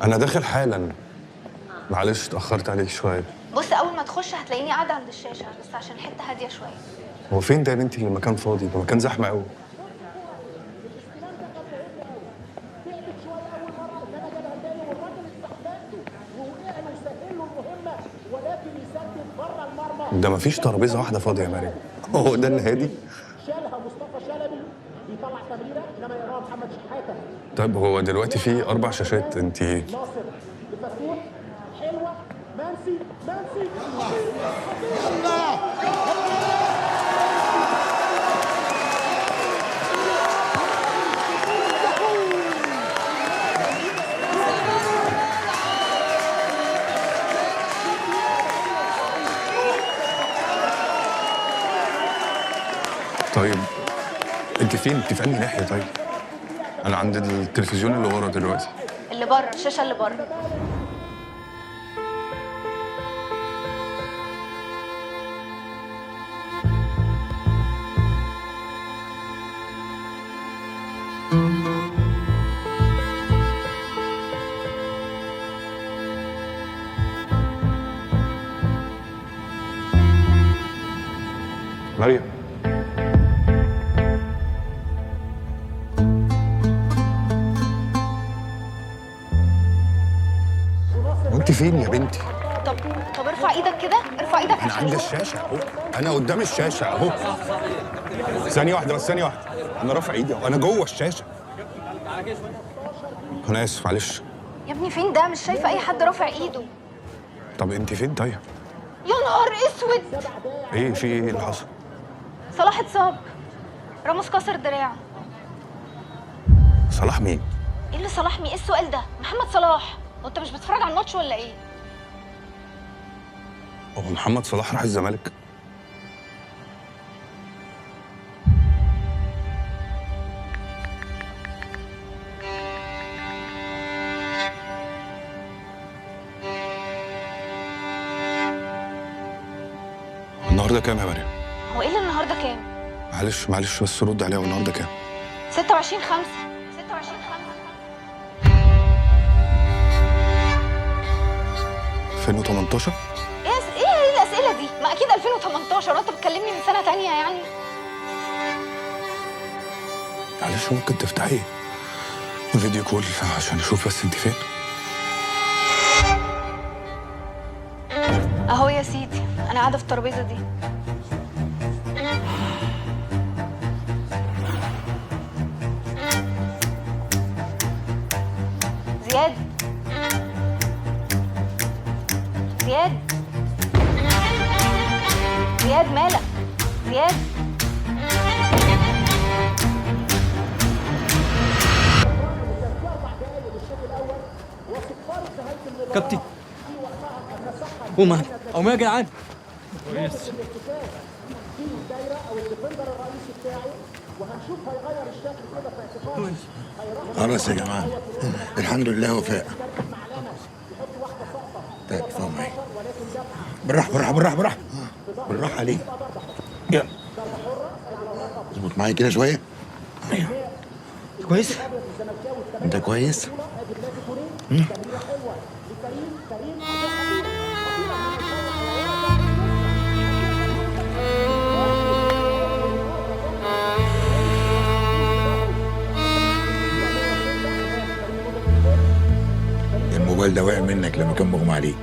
انا داخل حالا. معلش اتاخرت عليك شويه. بص، اول ما تخش هتلاقيني قاعده عند الشاشه، بس عشان الحته هاديه شويه. هو فين ده يا بنتي؟ المكان فاضي، ده مكان زحمه قوي. ده مفيش ترابيزه واحده فاضيه يا مريم. هو ده الهادي؟ شالها مصطفى شلبي بيطلع تمريره انما يراها محمد شحاته. طيب هو دلوقتي في 4 شاشات، انت ناصر لفتوح حلوه منسي يلا طيب انت فين؟ انت في انهي ناحيه؟ طيب انا عند التلفزيون اللي ورا دلوقتي. اللي بره، الشاشه اللي بره. مريم، وانت فين يا بنتي؟ طب ارفع ايدك كده، ارفع ايدك انا عند الشاشه اهو، انا قدام الشاشه اهو. ثانيه واحده بس، ثانيه واحده. انا رافع ايدي اهو، انا جوه الشاشه. انا اسف، معلش. يا ابني فين ده؟ مش شايفه اي حد رافع ايده. طب انت فين طيب؟ يا نهار اسود! ايه في ايه اللي حصل؟ صلاح اتصاب، راموس كسر دراعه. صلاح مين؟ ايه اللي صلاح مين؟ ايه السؤال ده؟ محمد صلاح. هو انت مش بتتفرج على الماتش ولا ايه؟ هو محمد صلاح راح الزمالك؟ النهارده كام يا مريم؟ هو ايه اللي النهارده كام؟ معلش بس رد عليها، والنهارده كام؟ 26/5. 26/5. 2018؟ ايه الاسئله دي؟ ما اكيد 2018، وانت بتكلمني من سنه تانية يعني. معلش ممكن تفتحي فيديو كول عشان اشوف بس انت فين؟ اهو يا سيدي، انا قاعده في الترابيزه دي. زياد، زياد مالك؟ زياد، كابتن قوم قوم يا جدعان. كويس. خلاص يا جماعه، الحمد لله وفاء. طيب فهم معايا، بالراحه عليك. يلا اظبط معايا كده شويه. ايوه كويس. انت كويس؟ الموبايل ده وقع منك لما كان مغمى عليك.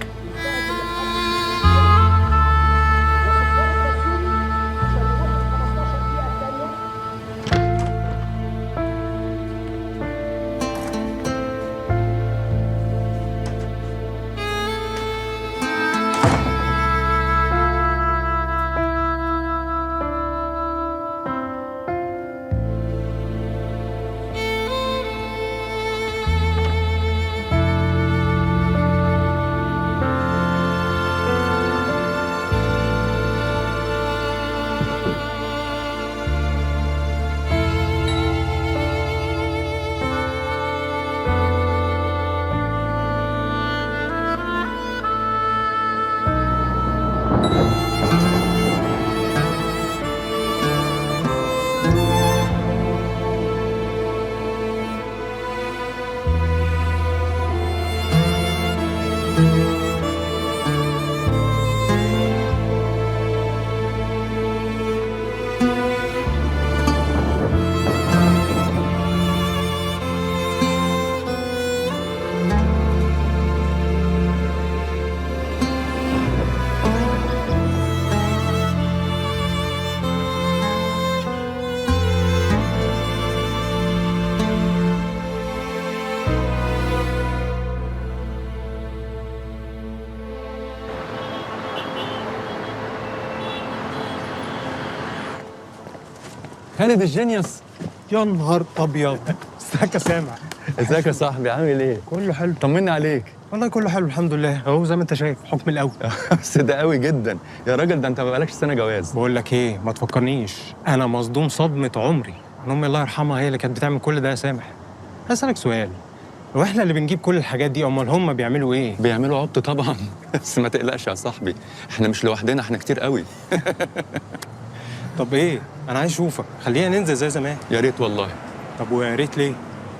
خالد الجينيوس. يا نهار ابيض. ازيك يا سامع؟ ازيك يا صاحبي، عامل ايه؟ كله حلو. طمني عليك. والله كله حلو الحمد لله، اهو زي ما انت شايف حكم الاول. بس ده قوي جدا يا راجل، ده انت ما بقالكش سنه جواز. بقول لك ايه، ما تفكرنيش، انا مصدوم صدمه عمري ان امي الله يرحمها هي اللي كانت بتعمل كل ده يا سامح. هسألك سؤال، هو احنا اللي بنجيب كل الحاجات دي امال هم بيعملوا ايه؟ بيعملوا عبط طبعا. بس ما تقلقش يا صاحبي، احنا مش لوحدنا، احنا كتير قوي. طب ايه، انا عايز اشوفك، خلينا ننزل زي زمان. يا ريت والله. طب ويا ريت ليه؟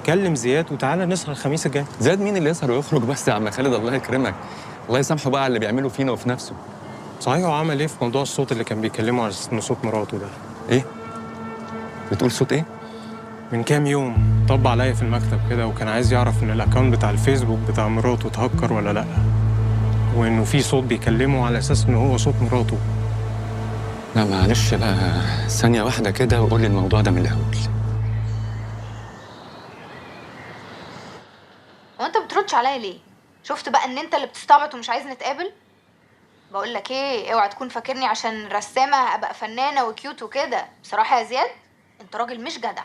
كلم زياد وتعالى نسهر الخميس الجاي. زياد مين اللي يسهر ويخرج بس يا عم خالد، الله يكرمك. الله يسامحه بقى على اللي بيعمله فينا وفي نفسه. صحيح، هو عمل ايه في موضوع الصوت اللي كان بيكلمه على انه صوت مراته ده؟ ايه؟ بتقول صوت ايه؟ من كام يوم طب عليا في المكتب كده وكان عايز يعرف ان الاكونت بتاع الفيسبوك بتاع مراته اتهكر ولا لا، وانه في صوت بيكلمه على اساس انه هو صوت مراته. لا معلش بقى، ثانيه واحده كده وقول لي الموضوع ده من الاول. هو انت بتردش عليا ليه؟ شفت بقى ان انت اللي بتستعبط ومش عايز نتقابل؟ بقول لك ايه، اوعى تكون فاكرني عشان رسامه ابقى فنانه وكيوت وكده. بصراحه يا زياد انت راجل مش جدع.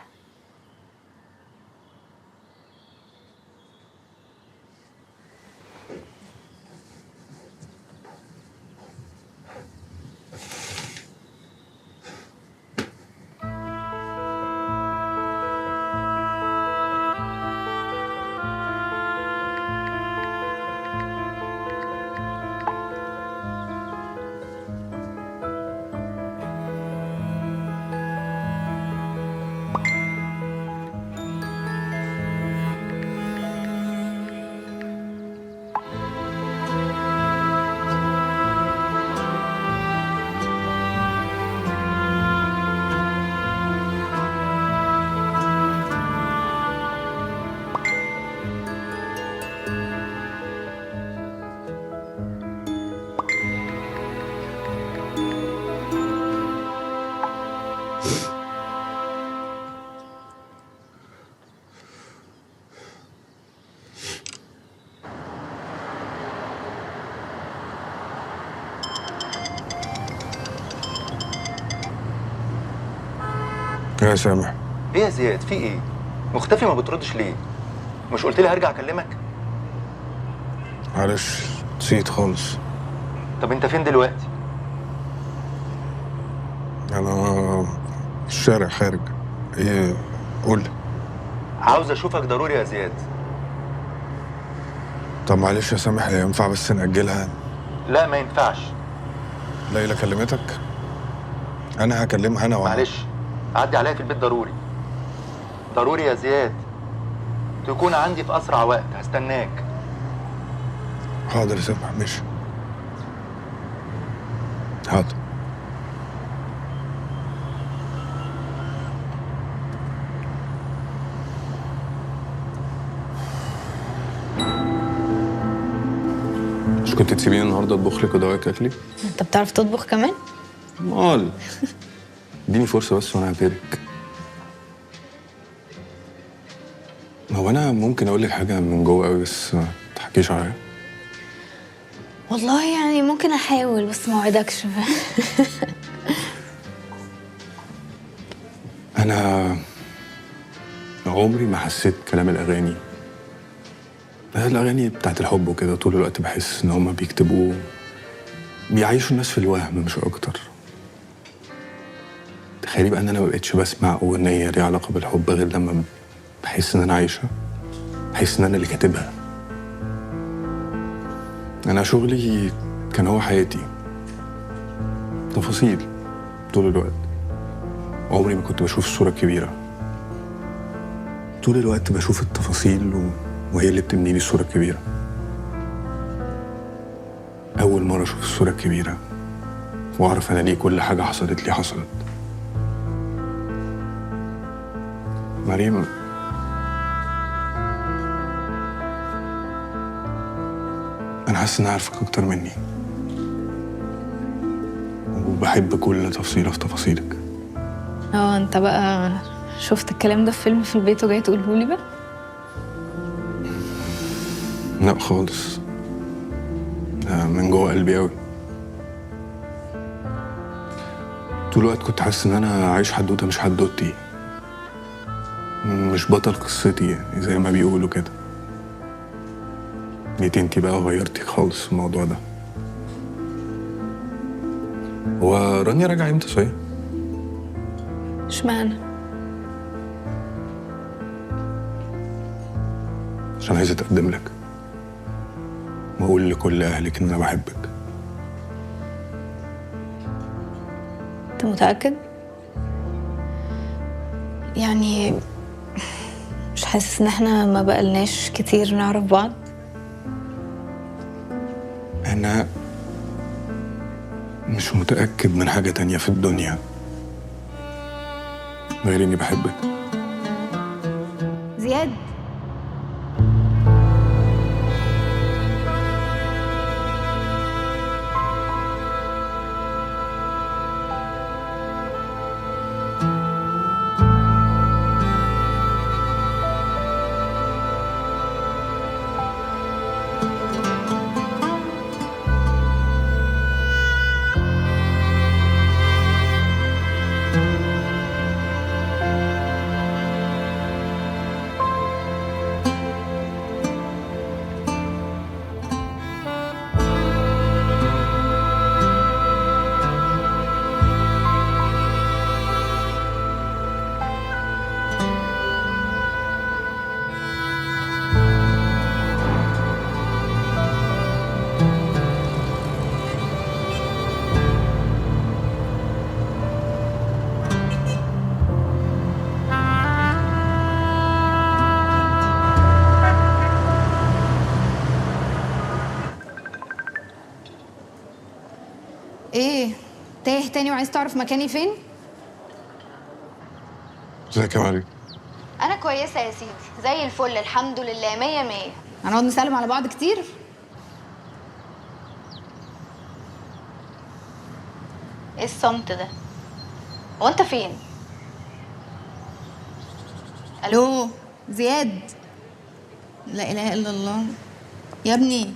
يا سامح، ايه يا زياد، في ايه؟ مختفي ما بتردش ليه؟ مش قلت لي هرجع اكلمك؟ معلش نسيت خالص. طب انت فين دلوقتي؟ انا في الشارع خارج. ايه؟ قول لي. عاوز اشوفك ضروري يا زياد. طب معلش يا سامح، هي ينفع بس نأجلها؟ لا ما ينفعش. ليلى كلمتك؟ انا هكلمها انا معلش عدي عليا في البيت ضروري. ضروري يا زياد، تكون عندي في اسرع وقت، هستناك. حاضر يا سامح، ماشي. حاضر. مش كنت تسيبيني النهارده اطبخ لك ودواك اكلي؟ انت بتعرف تطبخ كمان؟ امال اديني فرصه بس وانا هعترك. هو انا ممكن اقول لك حاجه من جوه قوي بس ما تحكيش عليا؟ والله يعني ممكن احاول بس ما اوعدكش. انا عمري ما حسيت كلام الاغاني. الاغاني بتاعت الحب وكده طول الوقت بحس ان هما بيكتبوا، بيعيشوا الناس في الوهم مش اكتر. تخيلي بقى ان انا ما بقتش بسمع اغنيه ليها علاقه بالحب غير لما بحس ان انا عايشه، بحس ان انا اللي كاتبها. انا شغلي كان هو حياتي، تفاصيل طول الوقت. عمري ما كنت بشوف الصوره الكبيره، طول الوقت بشوف التفاصيل وهي اللي بتبني لي الصوره الكبيره. مرة أشوف الصورة الكبيرة وأعرف أنا ليه كل حاجة حصلت لي حصلت. مريم، أنا حاسس إني عارفك أكتر مني وبحب كل تفصيلة في تفاصيلك. انت بقى شفت الكلام ده في فيلم في البيت وجاي تقوله لي بقى؟ لا خالص، ده من جوه قلبي أوي. طول الوقت كنت حاسس إن أنا عايش حدوتة مش حدوتي، مش بطل قصتي يعني زي ما بيقولوا كده. جيت انتي بقى وغيرتي خالص الموضوع ده. هو رانيا راجعة امتى صحيح؟ اشمعنى؟ عشان عايز اتقدم لك واقول لكل اهلك ان انا بحبك. انت متأكد؟ يعني مش حاسس ان احنا ما بقالناش كتير نعرف بعض؟ انا مش متأكد من حاجة تانية في الدنيا غير اني بحبك. زياد، ايه تايه تاني وعايز تعرف مكاني فين؟ ازيك يا مريم؟ انا كويسه يا سيدي زي الفل الحمد لله، مية مية. هنقعد نسلم على بعض كتير؟ ايه الصمت ده؟ هو انت فين؟ الو زياد، لا اله الا الله يا ابني،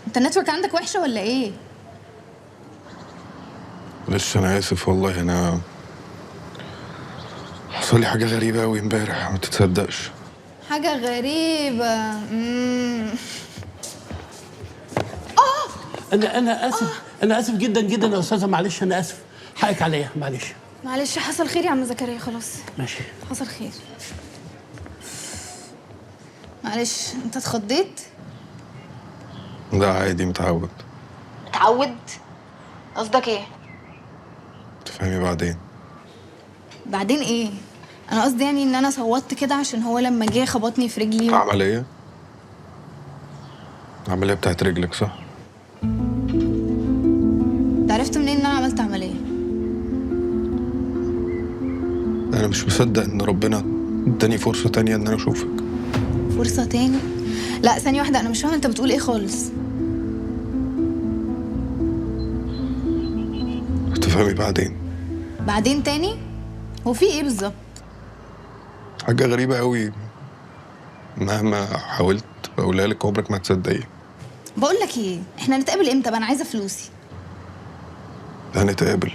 انت النتورك عندك وحشه ولا ايه؟ معلش انا اسف والله، انا حصل لي حاجة غريبة أوي امبارح ما تتصدقش. حاجه غريبه. انا اسف، انا اسف جدا جدا يا استاذه، معلش انا اسف، حقك عليا، معلش. معلش حصل خير يا عم زكريا، خلاص ماشي حصل خير. معلش انت اتخضيت؟ ده عادي، متعود. متعود؟ قصدك ايه؟ تفهمي بعدين. بعدين ايه؟ انا قصدي يعني ان انا صوتت كده عشان هو لما جه خبطني في رجلي عملية؟ العملية بتاعت رجلك صح؟ انت عرفت منين ان انا عملت عمليه؟ أنا مش مصدق إن ربنا اداني فرصة تانية إن أنا أشوفك. فرصه تاني؟ لا ثانيه واحده، انا مش فاهمه انت بتقول ايه خالص. هتفهمي بعدين. بعدين تاني؟ هو في ايه بالظبط؟ حاجة غريبة أوي، مهما حاولت أقولها لك عمرك ما تصدقي. بقول لك ايه، احنا نتقابل امتى بقى؟ انا عايزه فلوسي. هنتقابل.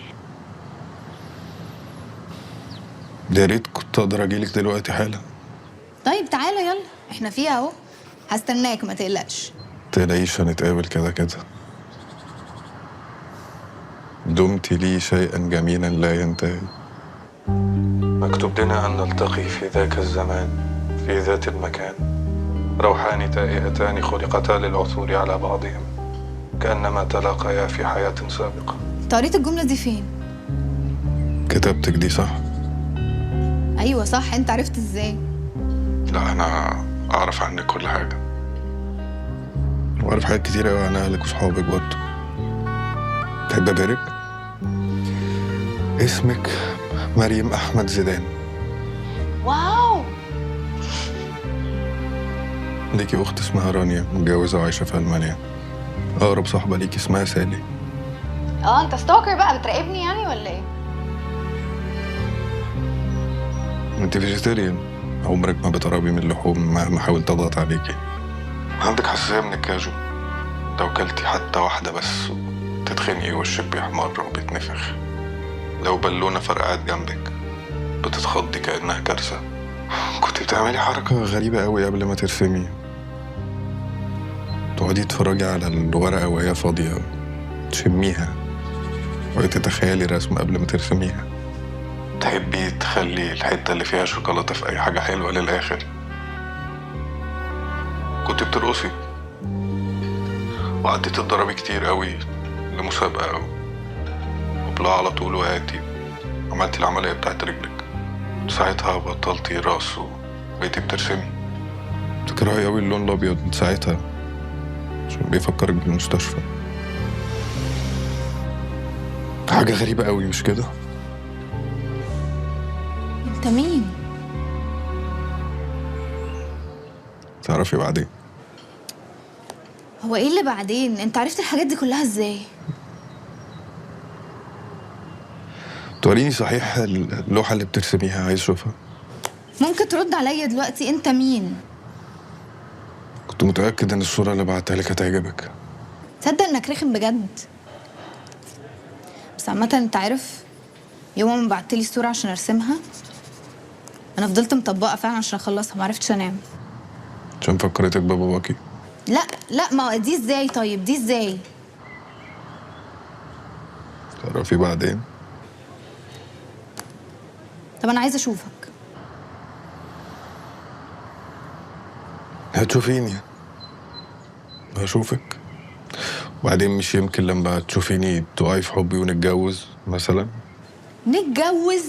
يا ريت كنت أقدر أجيلك دلوقتي حالا. طيب تعالى يلا، احنا فيها اهو، هستناك ما تقلقش. متقلقيش، هنتقابل كده كده. دمت لي شيئا جميلا لا ينتهي. مكتوب لنا أن نلتقي في ذاك الزمان في ذات المكان. روحان تائهتان خلقتا للعثور على بعضهم كأنما تلاقيا في حياة سابقة. انت قريت الجمله دي فين؟ كتابتك دي صح؟ ايوه صح، انت عرفت ازاي؟ لا أنا أعرف عنك كل حاجة، وأعرف حاجات كتير أوي عن أهلك وصحابك برضه. تحب ابارك؟ اسمك مريم احمد زيدان. واو. ليكي اخت اسمها رانيا، متجوزه وعايشه في المانيا. اقرب صاحبه ليكي اسمها سالي. انت ستوكر بقى، بتراقبني يعني ولا ايه؟ انت فيجيتيريان، عمرك ما بتقربي من اللحوم مهما حاولت اضغط عليكي. عندك حساسيه من الكاجو، لو كلتي حتى واحده بس تتخنقي وشك بيحمر وبيتنفخ. لو بالونه فرقعت جنبك بتتخضي كانها كارثه. كنت بتعملي حركه غريبه قوي قبل ما ترسمي، تقعدي تتفرجي على الورقه وهي فاضيه، تشميها وتتخيلي رسم قبل ما ترسميها. تحبي تخلي الحتة اللي فيها شوكولاتة في أي حاجة حلوة للآخر. كنت بترقصي وقعدتي تتدربي كتير قوي لمسابقة، وبلا على طول وقعتي عملتي العملية بتاعت رجلك. ساعتها بطلتي رقص وبقيتي بترسمي. تكرهي قوي اللون الأبيض ساعتها عشان بيفكرك بالمستشفى. حاجة غريبة قوي مش كده؟ انت مين؟ تعرفي بعدين. هو ايه اللي بعدين؟ انت عرفت الحاجات دي كلها ازاي؟ توريني صحيح اللوحة اللي بترسميها، عايز اشوفها. ممكن ترد عليا دلوقتي؟ انت مين؟ كنت متأكد ان الصورة اللي بعتها لك هتعجبك. تصدق انك رخم بجد. بس عامة انت عارف، يوم ما بعتلي الصورة عشان ارسمها انا فضلت مطبقة فعلا عشان اخلصها، معرفتش انام. عشان فكرتك باباكي؟ لا ما دي ازاي؟ طيب دي ازاي؟ تعرفي بعدين. طب انا عايزة اشوفك. هتشوفيني، هشوفك، وبعدين مش يمكن لما تشوفيني تقعي في حبي ونتجوز مثلا؟ نتجوز؟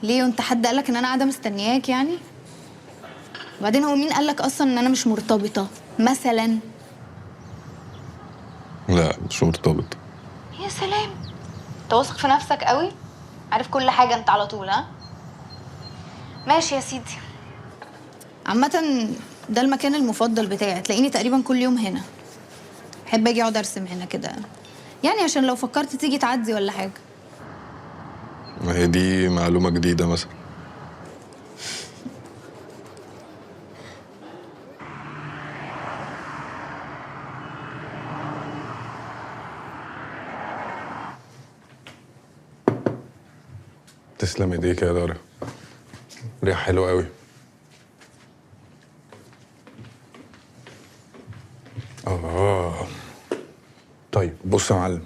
ليه؟ وانت حد قالك ان انا قاعدة مستنياك يعني؟ وبعدين هو مين قالك اصلا ان انا مش مرتبطة مثلا؟ لا مش مرتبط. يا سلام، انت واثق في نفسك قوي، عارف كل حاجة انت على طول. ها ماشي يا سيدي. عامة ده المكان المفضل بتاعي، تلاقيني تقريبا كل يوم هنا. بحب اجي اقعد ارسم هنا كده، يعني عشان لو فكرت تيجي تعدي ولا حاجة. ما هي دي معلومة جديدة مثلا. تسلم ايديك يا دارا، ريحة حلوة قوي. طيب بص يا معلم،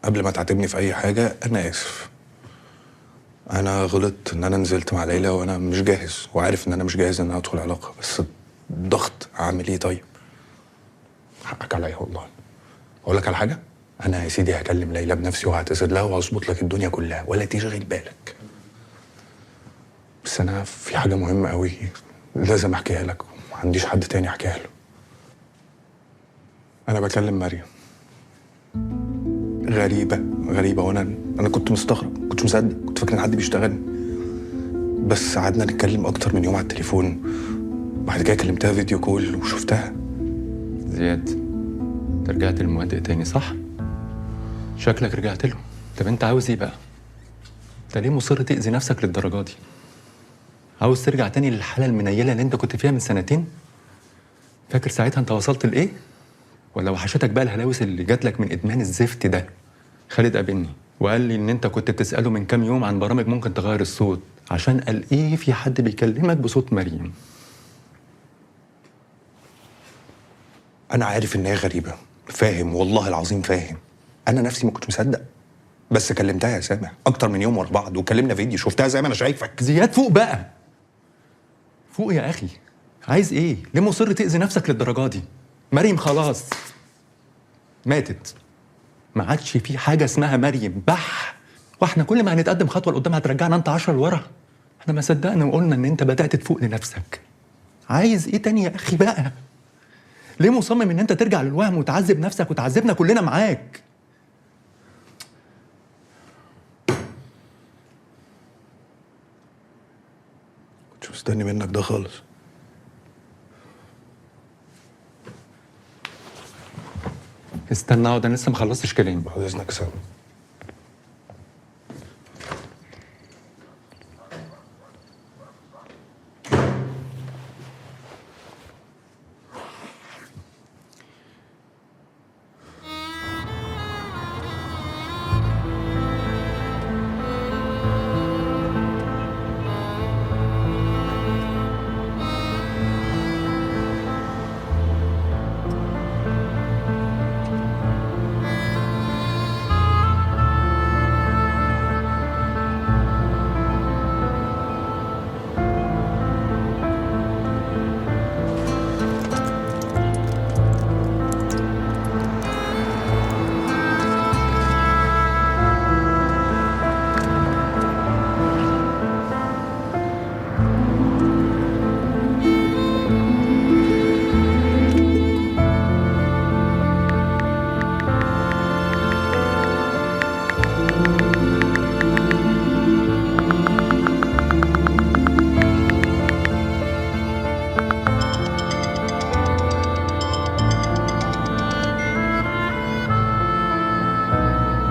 قبل ما تعاتبني في اي حاجة انا اسف. انا غلطت ان انا نزلت مع ليلى وانا مش جاهز، وعارف ان انا مش جاهز ان انا ادخل علاقة، بس الضغط اعمل ايه؟ طيب حقك عليا والله. اقول لك على حاجة، انا يا سيدي هكلم ليلى بنفسي وهعتذر لها وهظبط لك الدنيا كلها ولا تشغل بالك. بس انا في حاجة مهمة قوي لازم احكيها لك، وما عنديش حد تاني احكيها له. انا بكلم مريم. غريبة وانا كنت مستغرب، كنت مصدق، كنت فاكر ان حد بيشتغلني. بس قعدنا نتكلم اكتر من يوم على التليفون، بعد كده كلمتها فيديو كول وشفتها. زياد، انت رجعت للمبادئ تاني صح؟ شكلك رجعت له. طب انت عاوز ايه بقى؟ انت ليه مصر تأذي نفسك للدرجة دي؟ عاوز ترجع تاني للحالة المنيلة اللي انت كنت فيها من سنتين؟ فاكر ساعتها انت وصلت لايه؟ ولا وحشتك بقى الهلاوس اللي جات لك من ادمان الزفت ده؟ خالد قابلني وقال لي ان انت كنت بتسأله من كام يوم عن برامج ممكن تغير الصوت، عشان قال ايه في حد بيكلمك بصوت مريم. انا عارف ان هي غريبة، فاهم والله العظيم فاهم. انا نفسي ما كنتش مصدق، بس كلمتها يا سامح اكتر من يوم ورا بعض، وكلمنا فيديو، شفتها زي ما انا شايفك. زياد فوق بقى، فوق يا اخي. عايز ايه؟ ليه مصر تأذي نفسك للدرجة دي؟ مريم خلاص ماتت، ما عادش في حاجة اسمها مريم بح. واحنا كل ما هنتقدم خطوة لقدام هترجعنا انت 10 لورا. احنا ما صدقنا وقلنا ان انت بدأت تفوق لنفسك. عايز ايه تاني يا اخي بقى؟ ليه مصمم ان انت ترجع للوهم وتعذب نفسك وتعذبنا كلنا معاك؟ مستني منك ده خالص. استنى اقعد، انا لسه ما خلصتش كلام. بعد اذنك يا سامي.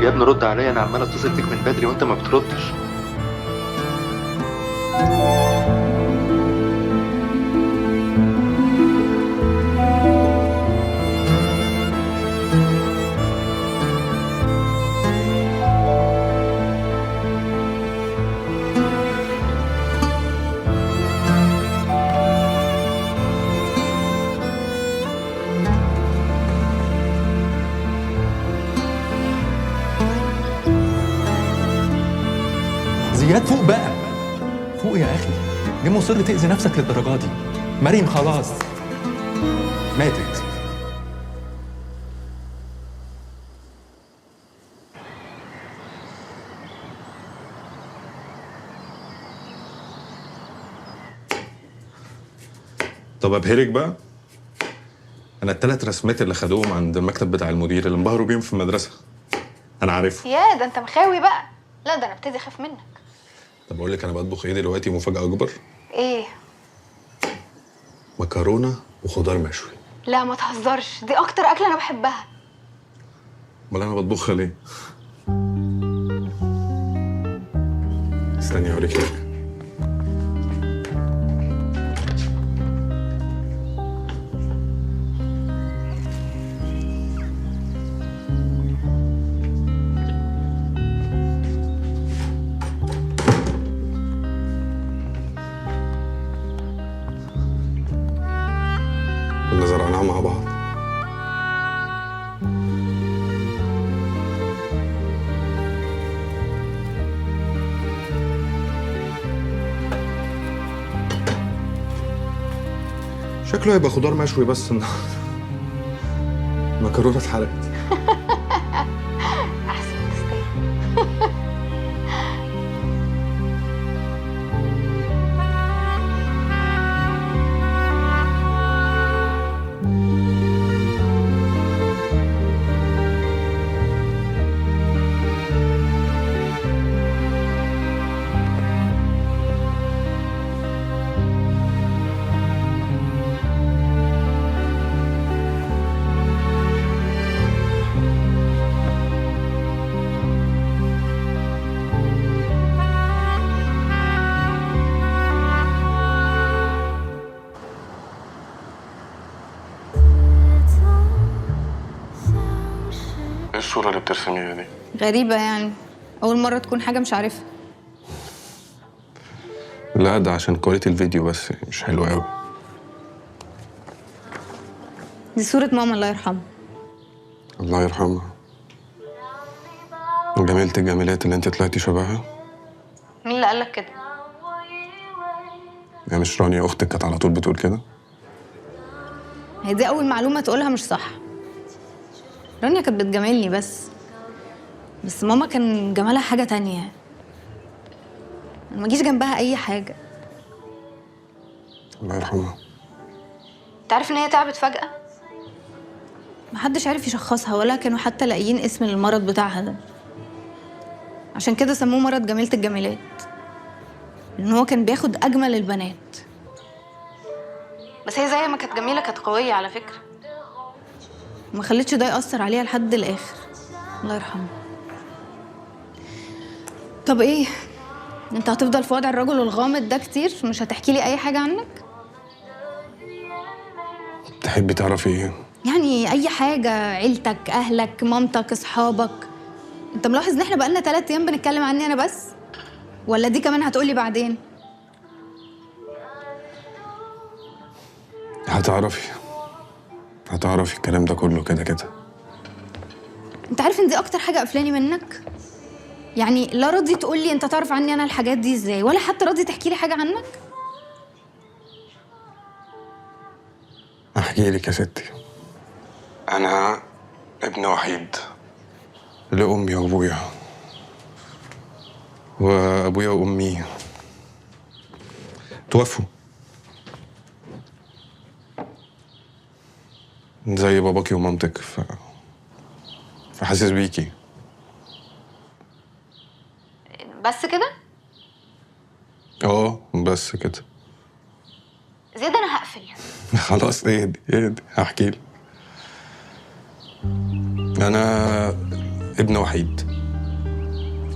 يا ابني رد عليا، انا عمال اتصل بيك من بدري وانت ما بتردش. زياد فوق بقى، فوق يا اخي. ليه مصر تأذي نفسك للدرجه دي؟ مريم خلاص ماتت. طب ابهرك بقى، انا ال3 رسمات اللي خدوهم عند المكتب بتاع المدير اللي انبهروا بيهم في المدرسه انا عارفهم. يا ده انت مخاوي بقى. لا ده انا ابتدي اخاف منك. طب اقول لك انا بطبخ ايه دلوقتي؟ مفاجاه اكبر. ايه؟ مكرونه وخضار مشوي. لا ما تهزرش، دي اكتر اكله انا بحبها. امال انا بطبخها ليه؟ استني اوريك حاجه. كنا زرعناها مع بعض. شكله هيبقى خضار مشوي بس النهارده. مكرونه اتحرقت. احسن تستاهل. ايه الصوره اللي بترسميها دي؟ غريبة يعني، أول مرة تكون حاجة مش عارفها. لا ده عشان كواليتي الفيديو بس مش حلوه قوي. دي صورة ماما الله يرحمها. الله يرحمها. جميلة الجميلات اللي انت طلعتي شبهها. مين اللي قالك كده؟ يا مش رانيا اختك كانت على طول بتقول كده؟ هي دي أول معلومة تقولها مش صح. رانيا كانت بتجاملني بس ماما كان جمالها حاجة تانية. أنا ما جيش جنبها أي حاجة. الله يرحمها. تعرف ان هي تعبت فجأة؟ محدش عارف يشخصها ولا كانوا حتى لاقيين اسم للمرض بتاعها ده. عشان كده سموه مرض جميلة الجميلات، لأن هو كان بياخد أجمل البنات. بس هي زي ما كانت جميله كانت قويه على فكره، ما خلتش ده يأثر عليها لحد الاخر. الله يرحمه. طب ايه، انت هتفضل في وضع الرجل الغامض ده كتير؟ مش هتحكي لي اي حاجه عنك؟ تحبي تعرفي ايه؟ يعني اي حاجه، عيلتك، اهلك، مامتك، اصحابك. انت ملاحظ ان احنا بقالنا 3 ايام بنتكلم عني انا بس؟ ولا دي كمان هتقولي بعدين؟ هتعرفي الكلام ده كله كده كده. انت عارف ان دي اكتر حاجه قفلاني منك؟ يعني لا راضي تقول لي انت تعرف عني انا الحاجات دي ازاي، ولا حتى راضي تحكي لي حاجه عنك. احكي لك يا ستي. انا ابن وحيد لامي وابويا، وابويا وامي توفوا زي باباكي ومامتك، فحاسس بيكي. بس كده؟ بس كده. زياد انا هقفل. خلاص اهدي هحكي لك. انا ابن وحيد،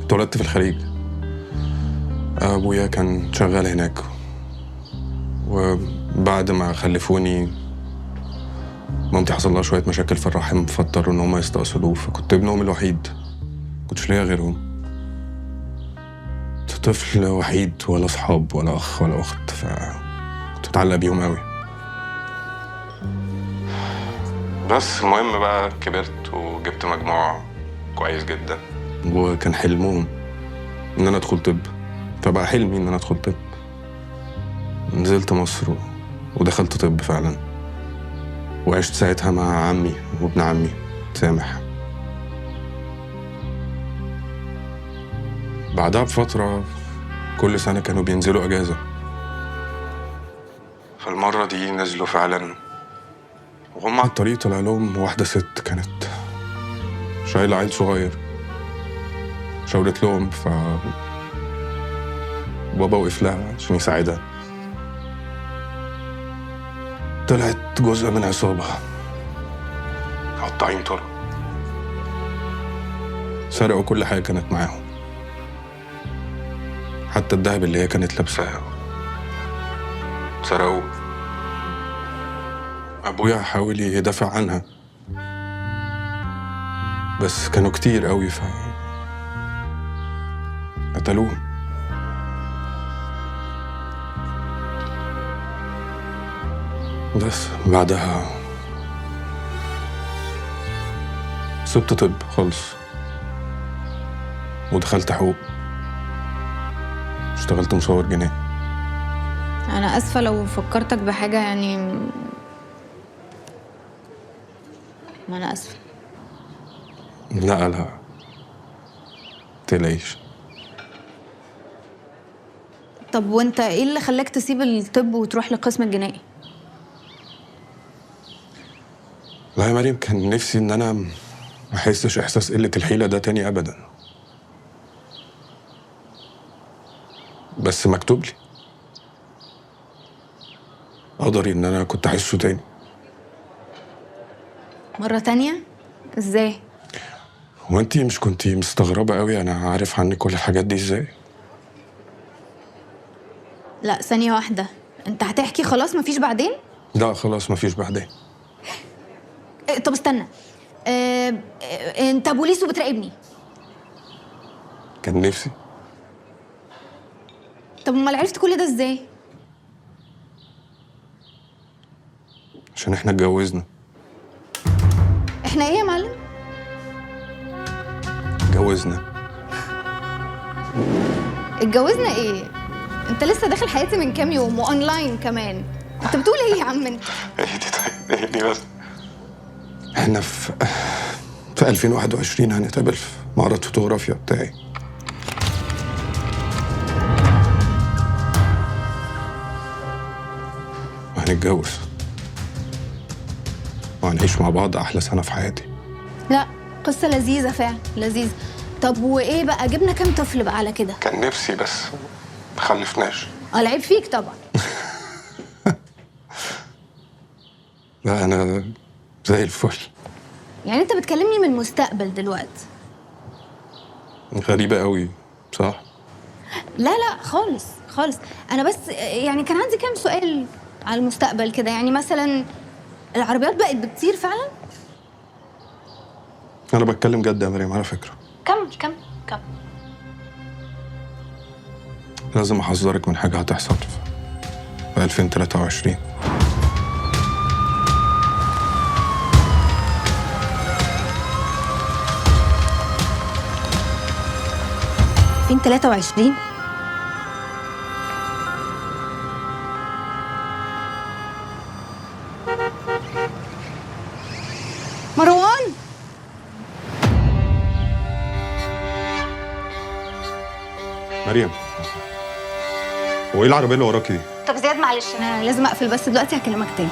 اتولدت في الخليج. ابويا كان شغال هناك، وبعد ما خلفوني مامتي حصل لها شويه مشاكل في الرحم، فاضطروا ان هم يستأصلوه، فكنت ابنهم الوحيد، كنتش ليا غيرهم. طفل وحيد، ولا اصحاب ولا اخ ولا اخت، فكنت متعلق بيهم قوي. بس المهم بقى كبرت وجبت مجموع كويس جدا، وكان حلمهم ان انا ادخل طب، فبقى حلمي ان انا ادخل طب. نزلت مصر ودخلت طب فعلا، وعشت ساعتها مع عمي وابن عمي سامح. بعدها بفترة كل سنة كانوا بينزلوا أجازة، فالمرة دي نزلوا فعلا، وهم على الطريق طلع لهم واحدة ست كانت شايلة عيل صغير، شاورت لهم، بابا وقف لها عشان يساعدها. طلعت جزء من عصابة قطاعين طرق، سرقوا كل حاجة كانت معاهم، حتى الدهب اللي هي كانت لابساه سرقوه. أبويا حاول يدافع عنها، بس كانوا كتير قوي قتلوهم. بس بعدها سبت طب خالص ودخلت حقوق، اشتغلت مصور جنائي. انا اسفه لو فكرتك بحاجه، يعني ما انا اسفه. لا متقلقيش. طب وانت ايه اللي خلاك تسيب الطب وتروح للقسم الجنائي؟ لا يا مريم، كان نفسي ان انا ما احسش احساس قله الحيله ده تاني ابدا، بس مكتوب لي قدري ان انا كنت احسه تاني. مره تانية؟ ازاي؟ هو انتي مش كنتي مستغربه قوي انا عارف عنك كل الحاجات دي ازاي؟ لا ثانيه واحده، انت هتحكي خلاص مفيش بعدين؟ لا خلاص مفيش بعدين. طب استنى، انت بوليس وبتراقبني؟ كان نفسي. طب امال عرفت كل ده ازاي؟ عشان احنا اتجوزنا. احنا ايه يا معلم؟ اتجوزنا. اتجوزنا ايه؟ انت لسه داخل حياتي من كام يوم واونلاين كمان، انت بتقول ايه يا عم انت؟ اهدي طيب اهدي بس. احنا في 2021 هنتقابل في معرض فوتوغرافيا بتاعي. وهنتجوز وهنعيش مع بعض احلى سنه في حياتي. لا قصه لذيذه فعلا لذيذه. طب وايه بقى، جبنا كام طفل بقى على كده؟ كان نفسي بس ما خلفناش. العيب فيك طبعا. لا أنا زي الفل. يعني انت بتكلمني من المستقبل دلوقتي؟ غريبة قوي صح؟ لا لا خالص خالص. انا بس يعني كان عندي كام سؤال على المستقبل كده. يعني مثلا العربيات بقت بتطير فعلا؟ أنا بتكلم جد يا مريم على فكرة. كمل. لازم أحذرك من حاجة هتحصل في 2023. 2023؟ مروان، مريم، هو إيه العربية اللي وراكي دي؟ طب زياد معلش انا لازم اقفل بس دلوقتي، هكلمك تاني.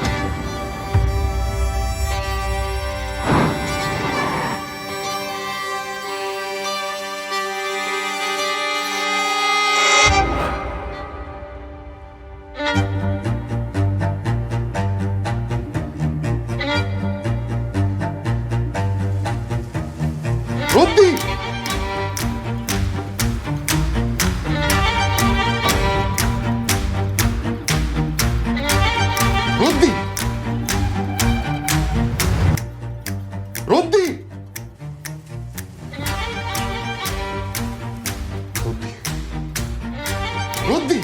ردي. ردي. ردي. ردي. ردي.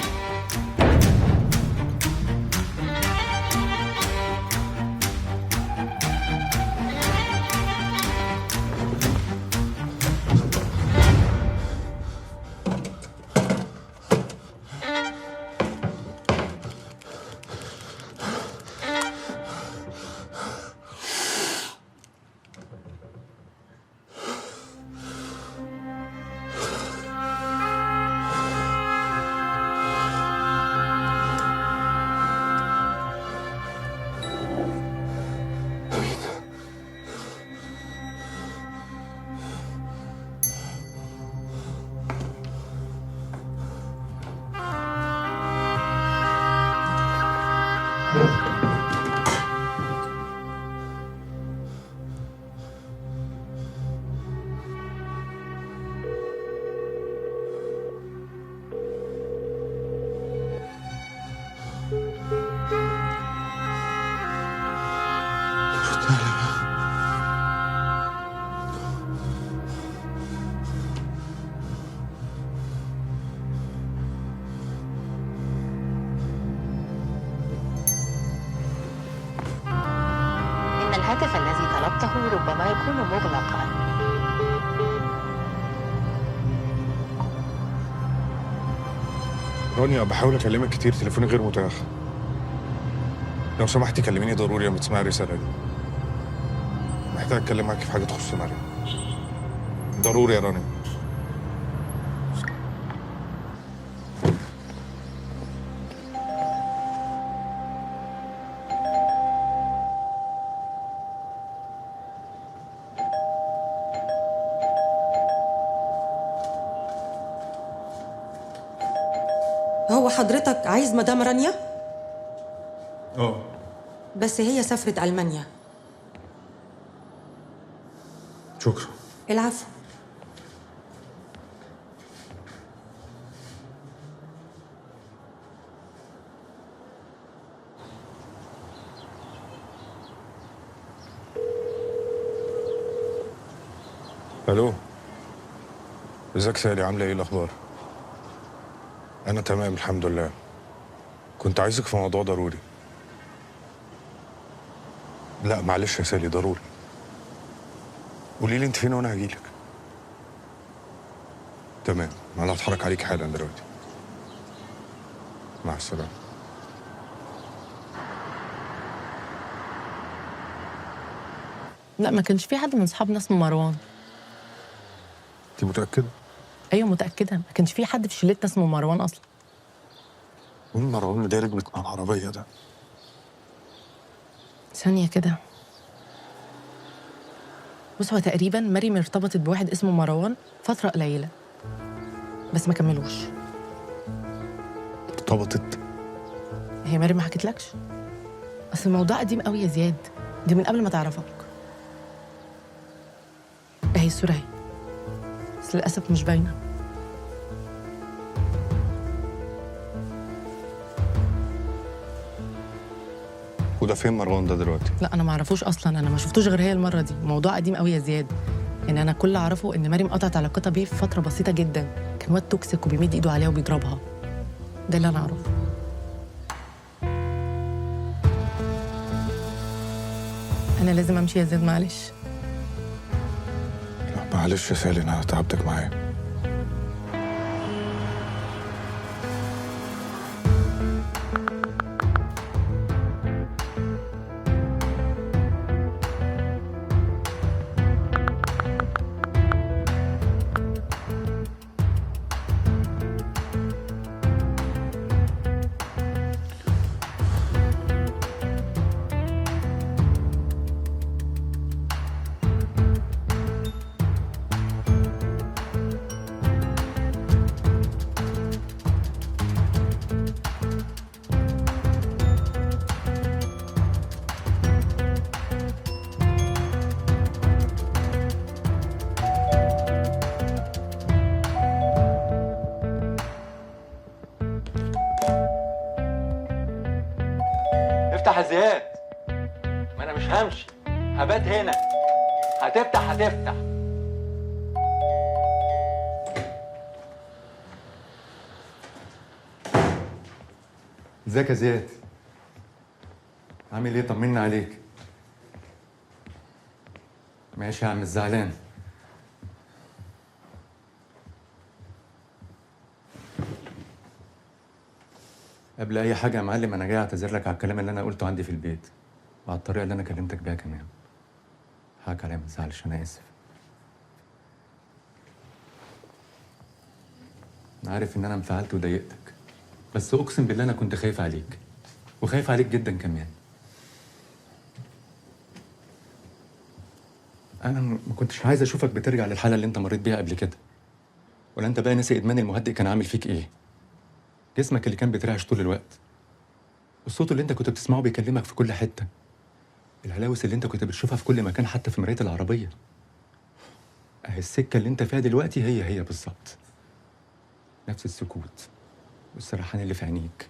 إن الهاتف الذي طلبته ربما يكون مغلقا. رانيا، بحاول أكلمك كتير، تليفوني غير متاح. لو سمحتي كلميني ضروري لما تسمعي الرسالة دي. محتاج أتكلم معاكي في حاجة تخص مريم. ضروري يا رانيا. هو حضرتك عايز مدام رانيا؟ بس هي سافرت ألمانيا. شكرا. العفو. ألو، ازيك سالي؟ عاملة إيه الأخبار؟ أنا تمام الحمد لله. كنت عايزك في موضوع ضروري. لا معلش يا سالي، ضروري. قولي لي أنت فين وأنا هجيلك. تمام، أنا هتحرك عليك حالا دلوقتي. مع السلامة. لا، ما كانش في حد من اصحابنا اسمه مروان. أنت متأكدة؟ ايوه متاكده، ما كانش في حد في شلتنا اسمه مروان اصلا. مين مروان اللي دارج مع العربية ده؟ ثانيه كده. بص، هو تقريبا مريم ارتبطت بواحد اسمه مروان فتره قليله بس ما كملوش. ارتبطت؟ هي مريم ما حكتلكش؟ اصل الموضوع قديم قوي يا زياد، دي من قبل ما تعرفك. اهي الصورة اهي، بس للأسف مش باينة. وده فين مروان ده دلوقتي؟ لا انا ما اعرفوش اصلا، انا ما شفتوش غير هي المره دي. الموضوع قديم قوي يا زياد، يعني انا كل اللي اعرفه ان مريم قطعت علاقتها بيه في فتره بسيطه جدا. كان واد توكسيك وبيمد ايده عليها وبيضربها، ده اللي انا اعرفه. انا لازم امشي يا زياد، معلش. لا معلش يا سالي، انا تعبتك معايا. افتح يا زياد، ما انا مش همشي، هبات هنا. هتفتح هتفتح. ازيك يا زياد؟ عامل ايه؟ طمنا عليك. ماشي يا عم الزعلان. قبل اي حاجه يا معلم، انا جاي اعتذر لك على الكلام اللي انا قلته عندي في البيت وعلى الطريقه اللي انا كلمتك بيها كمان. حقك عليا، ما تزعلش، انا اسف. انا عارف ان انا انفعلت وضايقتك، بس اقسم بالله انا كنت خايف عليك، وخايف عليك جدا كمان. انا ما كنتش عايز اشوفك بترجع للحاله اللي انت مريت بيها قبل كده. ولا انت بقى ناسي ادمان المهدئ كان عامل فيك ايه؟ جسمك اللي كان بيترعش طول الوقت، الصوت اللي انت كنت بتسمعه بيكلمك في كل حته، الهلاوس اللي انت كنت بتشوفها في كل مكان حتى في مرايه العربيه. اهي السكه اللي انت فيها دلوقتي هي بالظبط. نفس السكوت والسرحان اللي في عينيك،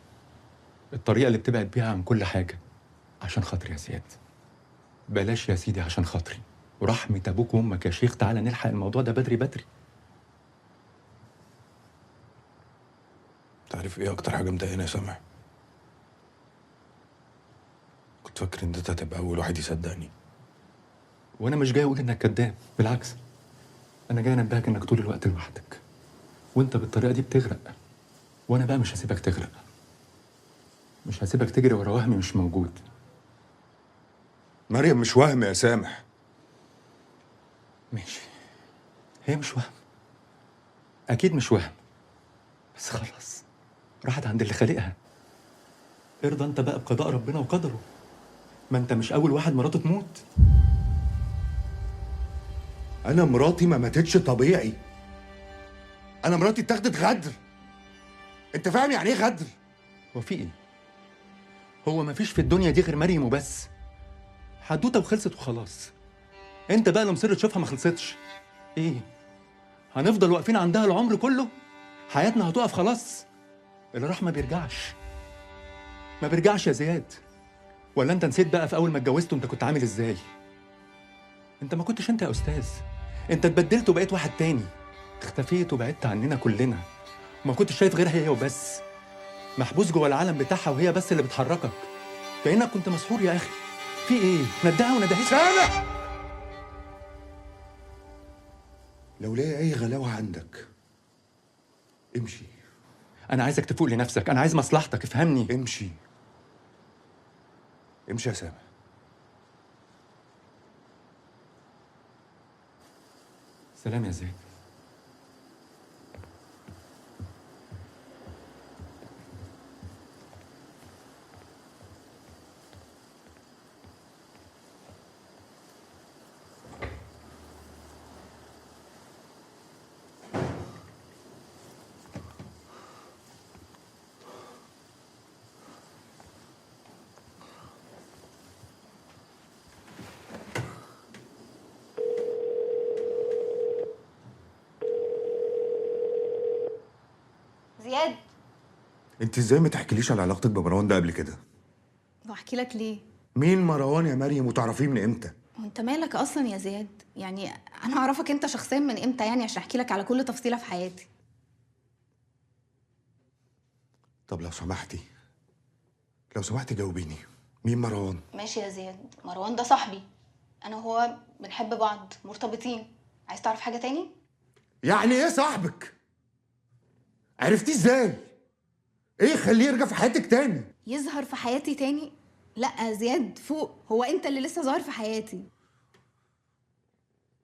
الطريقه اللي بتبعد بيها عن كل حاجه. عشان خاطري يا زياد، بلاش يا سيدي، عشان خاطري ورحمه ابوك وامك يا شيخ، تعالى نلحق الموضوع ده بدري بدري. تعرف ايه اكتر حاجه مضايقاني يا سامح؟ كنت فاكر ان انت هتبقى اول واحد يصدقني. وانا مش جاي اقول انك كذاب، بالعكس انا جاي انبهك انك طول الوقت لوحدك، وانت بالطريقه دي بتغرق. وانا بقى مش هسيبك تغرق، مش هسيبك تجري ورا وهمي مش موجود. مريم مش وهم يا سامح. ماشي، هي مش وهم، اكيد مش وهم، بس خلاص راحت عند اللي خالقها. ارضى انت بقى بقضاء ربنا وقدره، ما انت مش اول واحد مراته تموت. انا مراتي ما ماتتش طبيعي، انا مراتي اتاخدت غدر. انت فاهم يعني ايه غدر؟ هو في ايه؟ هو ما فيش في الدنيا دي غير مريم وبس، حدوته وخلصت وخلاص. انت بقى اللي مصر تشوفها ما خلصتش. ايه؟ هنفضل واقفين عندها العمر كله؟ حياتنا هتقف خلاص؟ اللي راح ما بيرجعش، ما بيرجعش يا زياد. ولا انت نسيت بقى في اول ما اتجوزت انت كنت عامل ازاي؟ انت ما كنتش انت يا استاذ، انت اتبدلت وبقيت واحد تاني، اختفيت وبعدت عننا كلنا، وما كنتش شايف غيرها هي وبس، محبوس جوه العالم بتاعها وهي بس اللي بتحركك، كأنك كنت مسحور يا اخي. في ايه؟ ندعها وندهيها. سامح، لو ليا اي غلاوه عندك امشي. انا عايزك تفوق لنفسك، انا عايز مصلحتك، افهمني. امشي امشي يا سامح. سلام يا زياد. انت ازاي ما تحكيليش على علاقتك بمروان ده قبل كده؟ واحكي لك ليه؟ مين مروان يا مريم وتعرفيه من امتى؟ وانت مالك اصلا يا زياد؟ يعني انا اعرفك انت شخصيا من امتى يعني عشان احكي لك على كل تفصيله في حياتي؟ طب لو سمحتي جاوبيني، مين مروان؟ ماشي يا زياد، مروان ده صاحبي، انا وهو بنحب بعض، مرتبطين. عايز تعرف حاجه تاني؟ يعني ايه صاحبك؟ عرفتيه ازاي؟ ايه خليه يرجع في حياتك تاني؟ يظهر في حياتي تاني؟ لا يا زياد فوق، هو انت اللي لسه ظاهر في حياتي.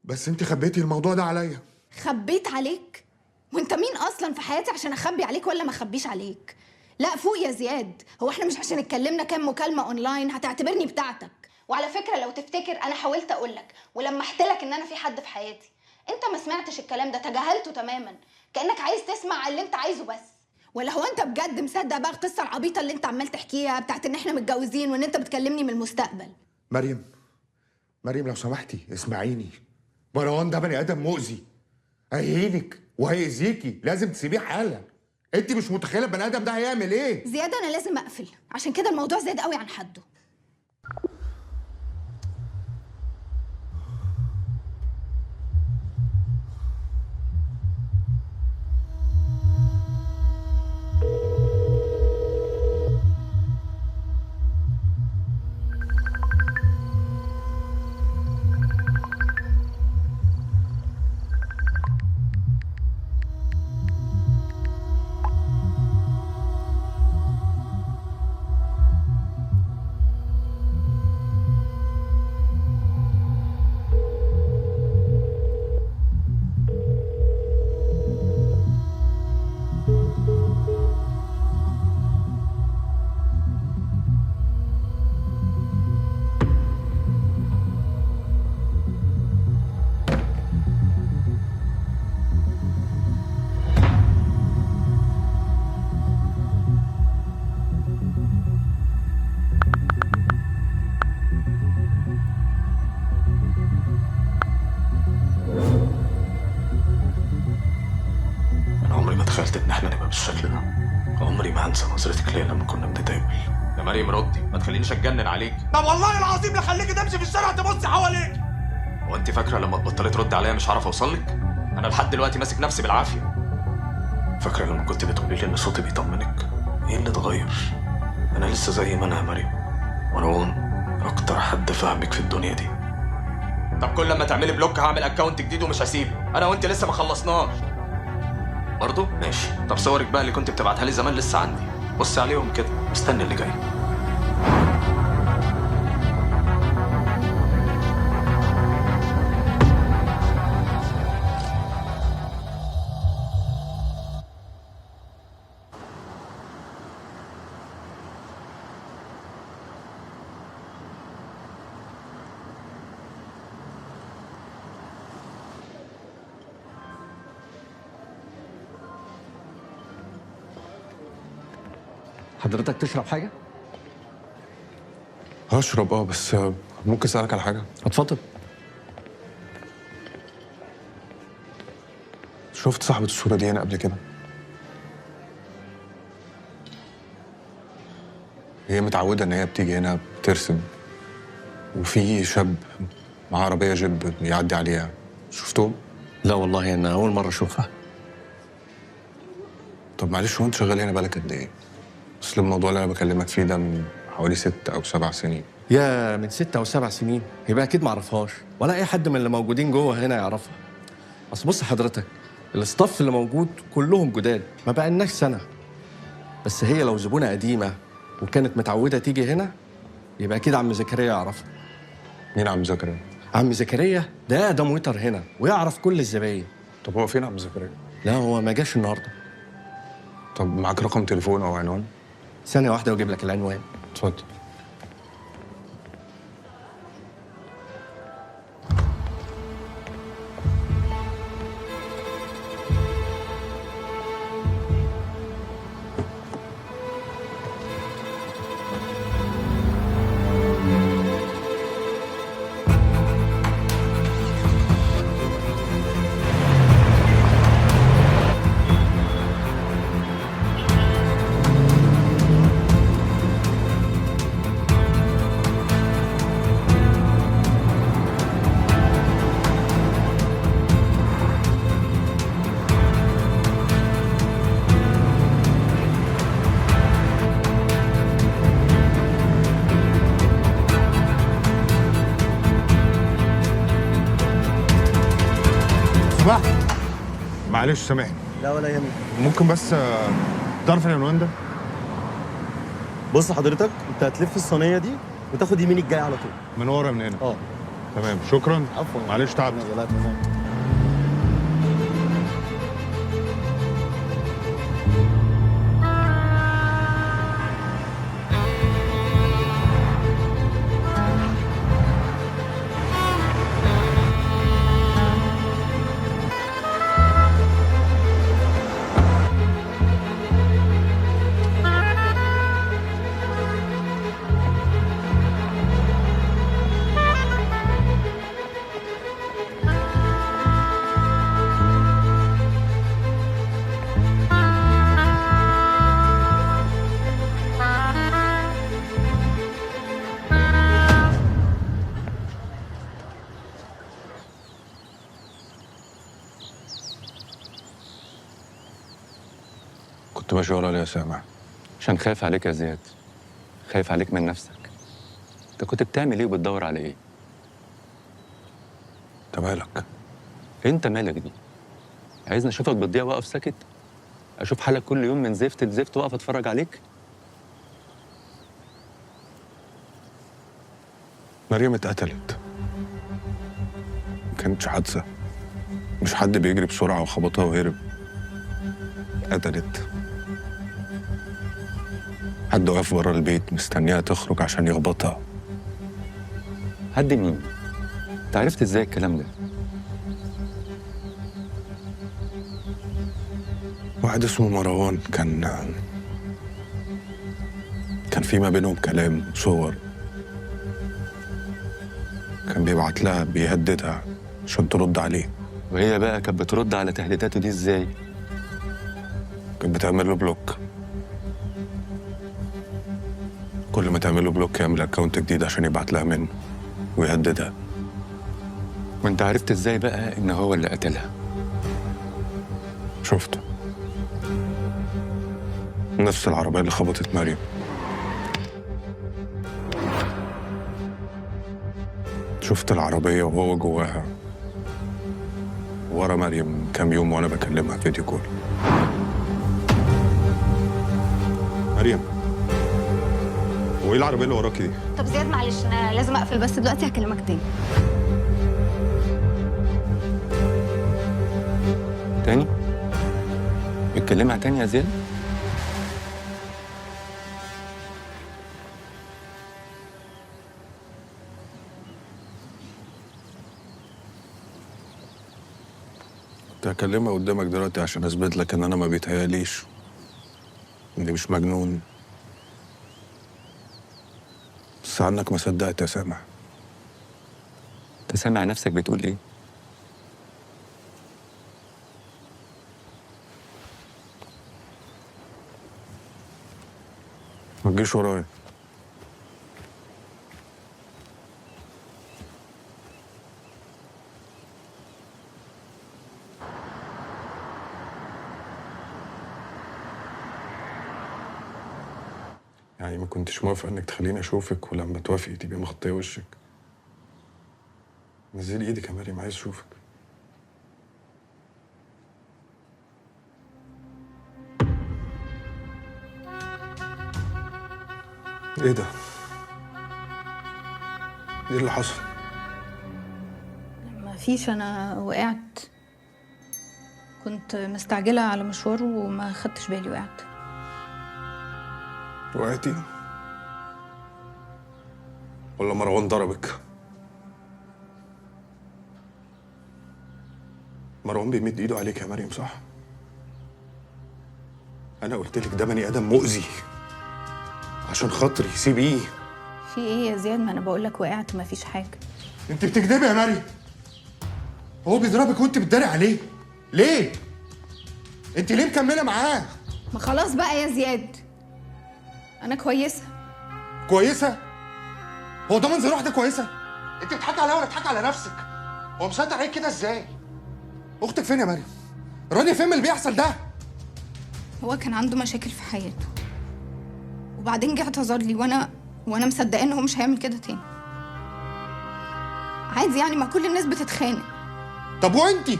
بس انت خبيتي الموضوع ده عليا. خبيت عليك؟ وانت مين اصلا في حياتي عشان اخبي عليك ولا ما اخبيش عليك؟ لا فوق يا زياد، هو احنا مش عشان اتكلمنا كام مكالمه اونلاين هتعتبرني بتاعتك؟ وعلى فكره لو تفتكر انا حاولت اقولك ولمحت لك ان انا في حد في حياتي، انت ما سمعتش الكلام ده، تجاهلته تماما، كانك عايز تسمع اللي انت عايزه بس. ولا هو انت بجد مصدق بقى القصه العبيطه اللي انت عمال تحكيها بتاعت ان احنا متجوزين وان انت بتكلمني من المستقبل؟ مريم لو سمحتي اسمعيني، مروان ده بني ادم مؤذي، هيهينك وهيأذيكي، لازم تسيبيه حالا. انت مش متخيله البني ادم ده هيعمل ايه؟ زياد انا لازم اقفل، عشان كده الموضوع زاد قوي عن حده. تخيلت ان احنا نبقى بالشكل ده. عمري ما هنسى نظرتك ليا لما كنا بنتقابل. يا مريم ردي، ما تخلينيش اتجنن عليك. طب والله العظيم لخليكي تمشي في الشارع تبصي حواليك. هو انت فاكره لما تبطلي تردي عليا مش هعرف اوصل لك؟ انا لحد دلوقتي ماسك نفسي بالعافيه. فاكره لما كنت بتقولي لي ان صوتي بيطمنك؟ ايه اللي اتغير؟ انا لسه زي ما انا يا مريم. مروان اكتر حد فاهمك في الدنيا دي. طب كل لما تعملي بلوك هعمل اكونت جديد ومش هسيبه. انا وانت لسه ما خلصناش برضه. ماشي، طب صورك بقى اللي كنت بتبعتها لي زمان لسه عندي، بصي عليهم كده، مستني اللي جاي. حضرتك تشرب حاجة؟ هشرب بس ممكن اسألك على حاجة؟ اتفضل. شفت صاحبة الصورة دي هنا قبل كده؟ هي متعودة ان هي بتيجي هنا بترسم، وفي شاب معاه عربية جيب بيعدي عليها، شفتهم؟ لا والله انا اول مرة اشوفها. طب معلش، هو انت شغال هنا بقالك قد ايه؟ اصل الموضوع اللي انا بكلمك فيه ده من حوالي 6 أو 7 سنين. يا من 6 أو 7 سنين؟ يبقى اكيد ما اعرفهاش، ولا اي حد من اللي موجودين جوه هنا يعرفها. اصل بص حضرتك، الاستاف اللي موجود كلهم جداد، ما بقالناش سنة. بس هي لو زبونة قديمة وكانت متعودة تيجي هنا يبقى اكيد عم زكريا يعرفها. مين عم زكريا؟ عم زكريا ده ويتر هنا ويعرف كل الزباين. طب هو فين عم زكريا؟ لا هو ما جاش النهارده. طب معاك رقم تليفون او عنوان؟ ثانية واحدة واجيب لك العنوان. اتفضل. سمحت. معلش سامحني. لا ولا يهمك. ممكن بس تعرف العنوان ده؟ بص حضرتك، انت هتلف الصينيه دي وتاخد يمين الجاي على طول. من ورا من هنا. تمام، شكرا. عفوا. معلش تعبت. لا تمام. كنت ماشي ورا ليه يا سامع؟ عشان خايف عليك يا زياد، خايف عليك من نفسك. انت كنت بتعمل ايه وبتدور على ايه؟ انت مالك؟ انت مالك دي؟ عايزني اشوفك بتضيع واقف ساكت؟ اشوف حالك كل يوم من زفت لزفت واقف اتفرج عليك؟ مريم اتقتلت. ما كانتش حادثة، مش حد بيجري بسرعة وخبطها وهرب. اتقتلت. حد واقف بره البيت مستنيها تخرج عشان يخبطها. حد مين؟ انت عرفت ازاي الكلام ده؟ واحد اسمه مروان كان في ما بينهم كلام، صور. كان بيبعت لها بيهددها عشان ترد عليه. وهي بقى كانت بترد على تهديداته دي ازاي؟ كانت بتعمل له بلوك. كل ما تعمل له بلوك يعمل اكونت جديد عشان يبعت لها منه ويهددها. وانت عرفت ازاي بقى ان هو اللي قتلها؟ شفته. نفس العربية اللي خبطت مريم. شفت العربية وهو جواها ورا مريم كام يوم وانا بكلمها فيديو كول. مريم، هو ايه العربية اللي وراكي دي؟ طب زياد معلش انا لازم اقفل بس دلوقتي، هكلمك تاني. تاني؟ بتكلمها تاني يا زياد؟ كنت هكلمها قدامك دلوقتي عشان اثبت لك ان انا ما بيتهيأليش، اني مش مجنون. بس عنك ما صدقت يا سامع. انت سامع نفسك بتقول ايه؟ ما تجيش ورايا. يعني ما كنتش موافقة انك تخليني اشوفك، ولما توافقي تبقي مغطية وشك. نزلي ايدك يا مريم، عايز اشوفك. ايه ده؟ ايه اللي حصل؟ مفيش، انا وقعت. كنت مستعجلة على مشوار وما خدتش بالي، وقعت. وقعتي؟ ولا مروان ضربك؟ مروان بيمد ايده عليك يا مريم، صح؟ انا قلت لك ده بني ادم مؤذي، عشان خاطري سيبيه. في ايه يا زياد؟ ما انا بقول لك وقعت، مفيش حاجة. انت بتكدبي يا مريم. هو بيضربك وانت بتداري عليه ليه؟ انت ليه مكمله معاه؟ ما خلاص بقى يا زياد، انا كويسة. كويسه؟ هو ده منظر واحده كويسه؟ انت بتضحكي عليا ولا بتضحكي على نفسك؟ هو مصدق عليك كده ازاي؟ اختك فين يا مريم؟ رانيا فين من اللي بيحصل ده؟ هو كان عنده مشاكل في حياته، وبعدين جه اعتذر لي، وانا مصدقاه ان هو مش هيعمل كده تاني. عادي يعني، ما كل الناس بتتخانق. طب وانتي؟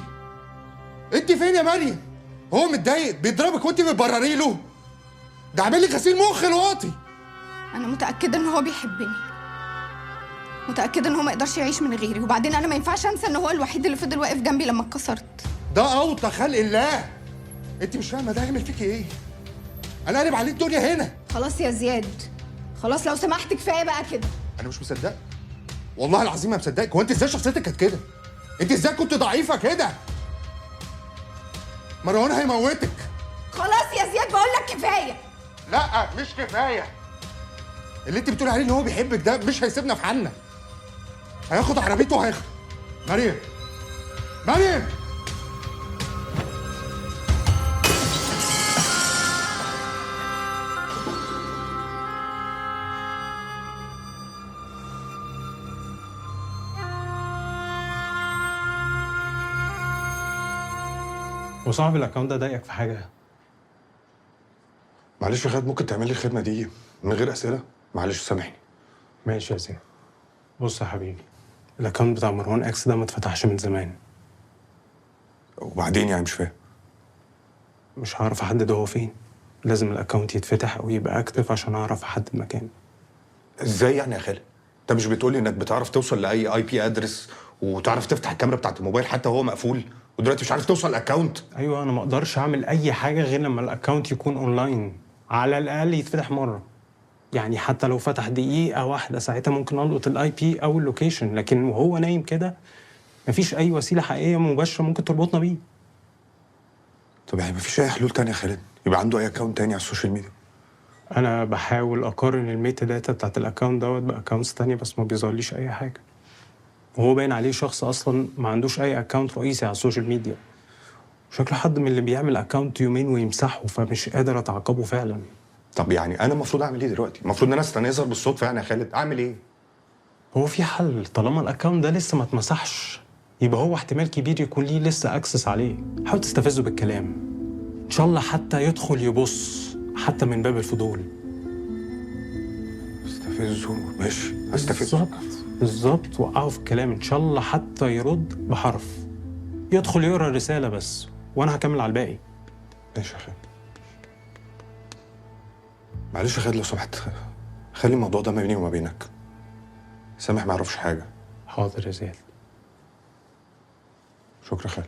انت فين يا مريم؟ هو متضايق بيضربك وانت بتبرري له؟ ده عامل لي غسيل مخ الواطي. انا متاكده ان هو بيحبني، متاكده ان هو ما يقدرش يعيش من غيري، وبعدين انا ما ينفعش انسى ان هو الوحيد اللي فضل واقف جنبي لما اتكسرت. ده اوطى خلق الله. انت مش فاهمه ده هيعمل فيكي ايه؟ انا قلب عليه الدنيا هنا. خلاص يا زياد، خلاص لو سمحت كفايه بقى كده. انا مش مصدقك، والله العظيم ما مصدقك. هو انت ازاي شخصيتك كانت كده؟ انت ازاي كنت ضعيفه كده؟ مروان هيموتك. خلاص يا زياد بقول لك كفايه. لا مش كفايه. اللي انت بتقولي عليه ان هو بيحبك ده مش هيسيبنا في حالنا. هياخد عربيته وهيخرج. مريم، مريم، وصاحب الاكونت ده ضايقك في حاجه؟ معلش يا خالد، ممكن تعمل لي الخدمه دي من غير اسئله؟ معلش سامحني. ماشي يا زين. بص يا حبيبي، الاكونت بتاع مروان اكس ده ما اتفتحش من زمان. وبعدين يعني مش فاهم. مش هعرف احدد هو فين. لازم الاكونت يتفتح او يبقى اكتف عشان اعرف احدد مكانه. ازاي يعني يا خالد؟ انت مش بتقولي انك بتعرف توصل لاي اي بي ادرس وتعرف تفتح الكاميرا بتاعت الموبايل حتى وهو مقفول، ودلوقتي مش عارف توصل الاكونت؟ ايوه، انا ما اقدرش اعمل اي حاجه غير لما الاكونت يكون اونلاين، على الاقل يتفتح مره. يعني حتى لو فتح دقيقه واحده ساعتها ممكن القط الاي بي او اللوكيشن، لكن وهو نايم كده مفيش اي وسيله حقيقيه مباشره ممكن تربطنا بيه. طب يعني مفيش اي حلول تانية يا خالد؟ يبقى عنده اي اكونت تاني على السوشيال ميديا؟ انا بحاول اقارن الميتا داتا بتاعت الاكونت دوت باكونتس تانية بس ما بيظهرليش اي حاجه. وهو باين عليه شخص اصلا ما عندوش اي اكونت رئيسي على السوشيال ميديا. شكله حد من اللي بيعمل اكونت يومين ويمسحه، فمش قادر اتعاقبه فعلا. طب يعني انا المفروض اعمل ايه دلوقتي؟ المفروض ان انا استنى يظهر بالصدفه يعني يا خالد؟ اعمل ايه؟ هو في حل. طالما الاكونت ده لسه ما اتمسحش يبقى هو احتمال كبير يكون ليه لسه اكسس عليه. حاول تستفزه بالكلام، ان شاء الله حتى يدخل يبص حتى من باب الفضول. استفزه؟ ماشي هستفزه. بالظبط، وقعه في الكلام، ان شاء الله حتى يرد بحرف. يدخل يقرا الرساله بس وانا هكمل على الباقي. ماشي يا خالد. معلش يا خالد لو سمحت، خلي الموضوع ده ما بيني وما بينك. سامح ما يعرفش حاجه. حاضر يا زياد. شكرا خالد.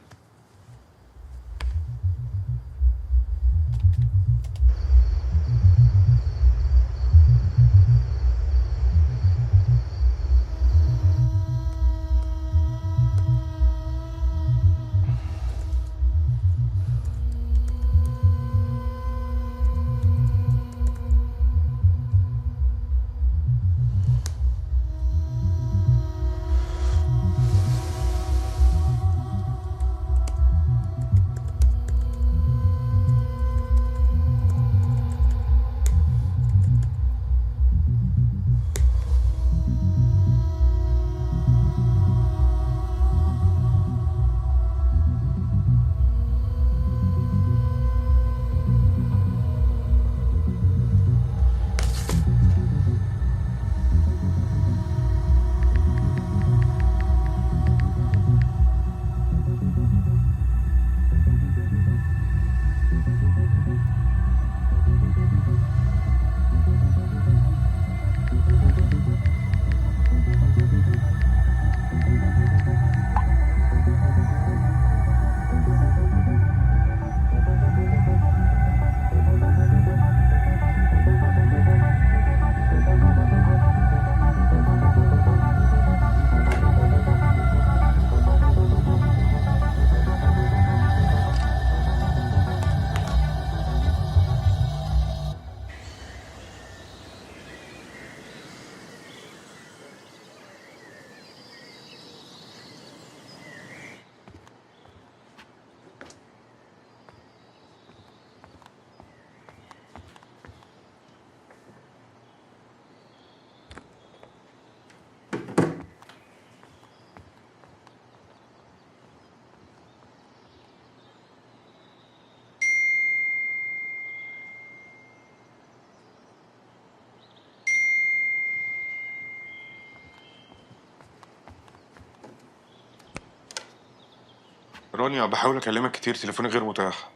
رانيا بحاول اكلمك كتير، تليفوني غير متاح.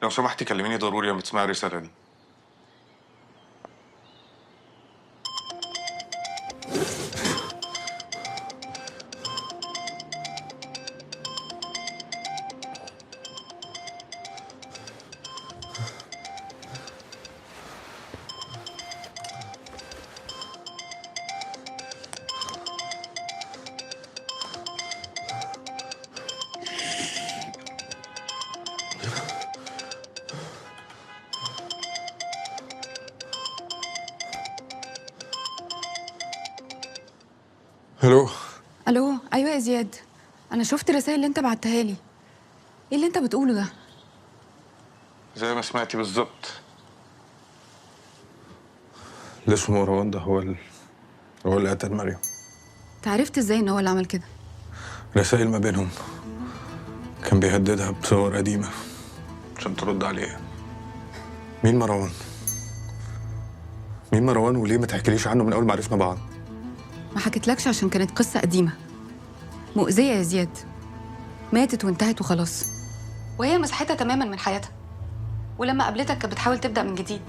لو سمحتي كلميني ضروري لما تسمعي الرساله دي. الو. الو، ايوه يا زياد، انا شفت الرسائل اللي انت بعتها لي. ايه اللي انت بتقوله ده؟ زي ما سمعتي بالظبط. اللي اسمه مروان ده هو اللي قتل مريم. انت عرفت ازاي ان هو اللي عمل كده؟ رسائل ما بينهم، كان بيهددها بصور قديمة عشان ترد عليه. مين مروان؟ مين مروان وليه ما تحكيليش عنه من أول ما عرفنا بعض؟ ما حكيتلكش عشان كانت قصة قديمة مؤذية يا زياد، ماتت وانتهت وخلاص، وهي مسحتها تماما من حياتها. ولما قابلتك كانت بتحاول تبدأ من جديد،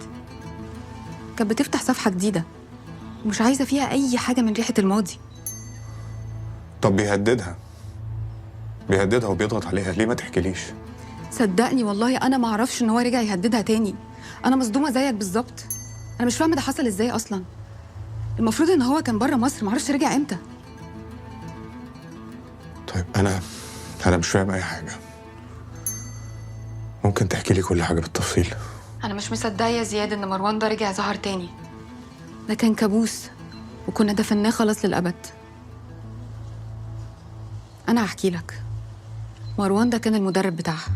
كانت بتفتح صفحة جديدة ومش عايزة فيها أي حاجة من ريحة الماضي. طب بيهددها وبيضغط عليها، ليه ما تحكيليش؟ صدقني والله أنا ما أعرفش إن هو رجع يهددها تاني. أنا مصدومة زيك بالظبط. أنا مش فاهمة ده حصل إزاي أصلا. المفروض إن هو كان بره مصر، معرفش رجع إمتى. طيب أنا مش فاهم أي حاجة. ممكن تحكي لي كل حاجة بالتفصيل؟ أنا مش مصدقة يا زياد إن مروان ده رجع ظهر تاني. ده كان كابوس وكنا دفناه خلاص للأبد. أنا هحكي لك. مروان ده كان المدرب بتاعها.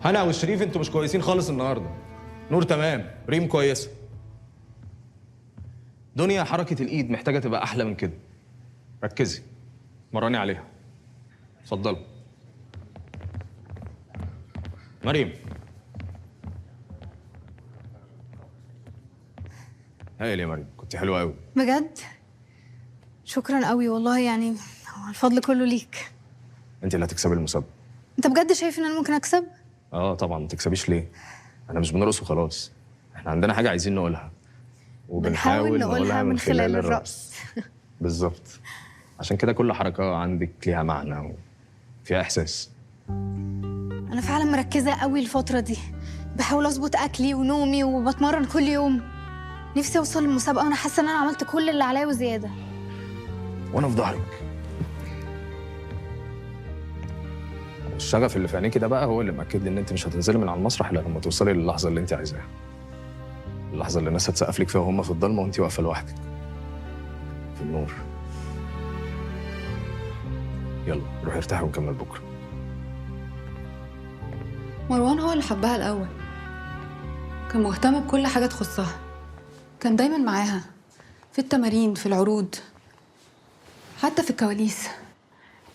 هنا وشريف انتوا مش كويسين خالص النهارده. نور تمام، ريم كويسه. دنيا حركه الايد محتاجه تبقى احلى من كده. ركزي، مراني عليها. اتفضلوا. مريم. هايل يا مريم، كنت حلوه قوي. بجد شكرا قوي والله، يعني هو الفضل كله ليك. انت اللي هتكسبي المسابقه. انت بجد شايف ان انا ممكن اكسب؟ اه طبعا، ما تكسبيش ليه؟ احنا مش بنرقص وخلاص، احنا عندنا حاجه عايزين نقولها وبنحاول نقولها من خلال الرقص. بالظبط، عشان كده كل حركه عندك ليها معنى وفيها احساس. انا فعلا مركزه قوي الفتره دي، بحاول اظبط اكلي ونومي وبتمرن كل يوم. نفسي اوصل للمسابقه وانا حاسه ان انا عملت كل اللي عليا وزياده. وانا في ظهرك. الشغف اللي في عينيكي ده بقى هو اللي مأكد لي ان انت مش هتنزلي من على المسرح الا لما توصلي للحظه اللي انت عايزاها. اللحظه اللي الناس هتسقف لك فيها وهم في الضلمه وانت واقفه لوحدك في النور. يلا روحي ارتاحي ونكمل بكره. مروان هو اللي حبها الأول، كان مهتم بكل حاجة تخصها، كان دايما معاها، في التمارين، في العروض، حتى في الكواليس.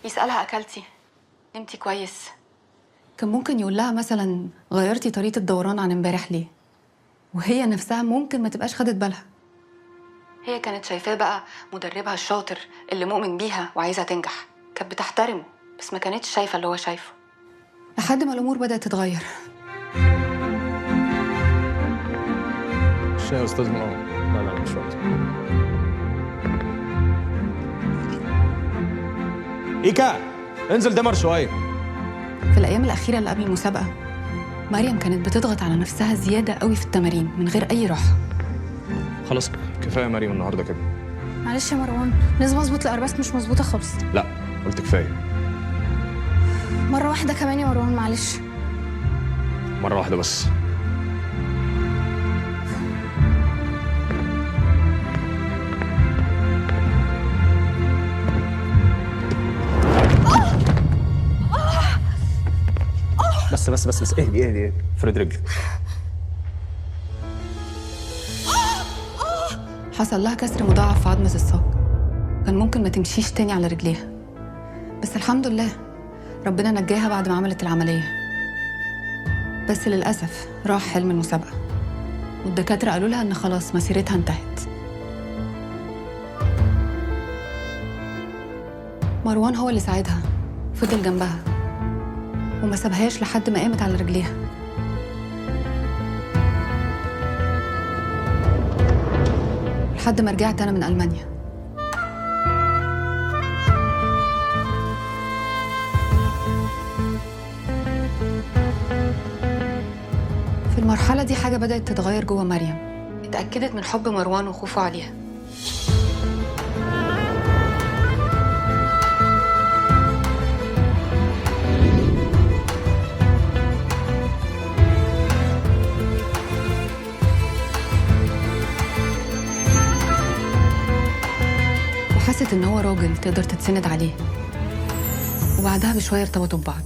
يسألها أكلتي؟ نمتي كويس؟ كان ممكن يقول لها مثلا غيرتي طريقة الدوران عن امبارح ليه؟ وهي نفسها ممكن ما تبقاش خدت بالها. هي كانت شايفاه بقى مدربها الشاطر اللي مؤمن بيها وعايزها تنجح، كانت بتحترمه بس ما كانتش شايفة اللي هو شايفه، لحد ما الأمور بدأت تتغير. الشاي يا أستاذ مروان. لا مش وقت. إيكا انزل دمر شوية. في الأيام الأخيرة اللي قبل المسابقة مريم كانت بتضغط على نفسها زيادة قوي في التمارين من غير أي راحة. خلاص كفايه مريم النهارده كده. معلش يا مروان، لازم اظبط الارباس مش مظبوطه خالص. لا قلت كفايه. مره واحده كمان يا مروان معلش. مره واحده بس. بس اهدي افرد رجلك. حصل لها كسر مضاعف في عظمة الساق، كان ممكن ما تمشيش تاني على رجليها، بس الحمد لله ربنا نجاها بعد ما عملت العملية. بس للأسف راح حلم المسابقة، والدكاترة قالوا لها إن خلاص مسيرتها انتهت. مروان هو اللي ساعدها، فضل جنبها وما سابهاش لحد ما قامت على رجليها. لحد ما رجعت أنا من ألمانيا. في المرحلة دي حاجة بدأت تتغير جوه مريم، اتأكدت من حب مروان وخوفه عليها. حست إن هو راجل تقدر تتسند عليه، وبعدها بشوية ارتبطوا ببعض.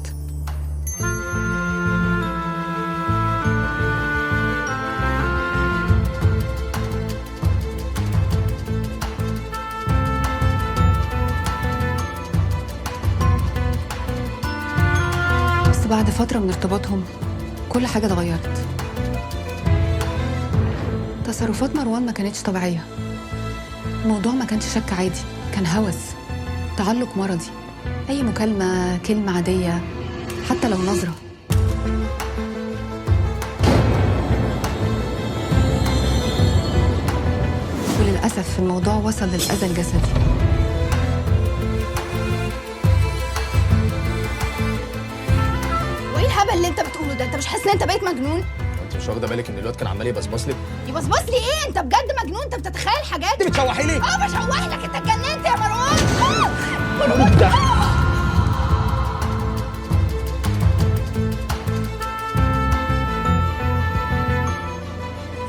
بس بعد فترة من ارتباطهم كل حاجة اتغيرت. تصرفات مروان ما كانتش طبيعية، الموضوع ما كانش شك عادي، كان هوس، تعلق مرضي. أي مكالمة، كلمة عادية، حتى لو نظرة. وللأسف الموضوع وصل للأذى الجسدي. وايه الهبل اللي انت بتقوله ده؟ انت مش حاسس ان انت بقيت مجنون؟ انت مش واخده بالك ان الواد كان عمال يبصبص لك؟ يبصبص لي ايه؟ انت بجد مجنون؟ انت بتتخيل حاجات؟ انت بتشوحي لي؟ بشوح لك، انت اتجننت يا مروان.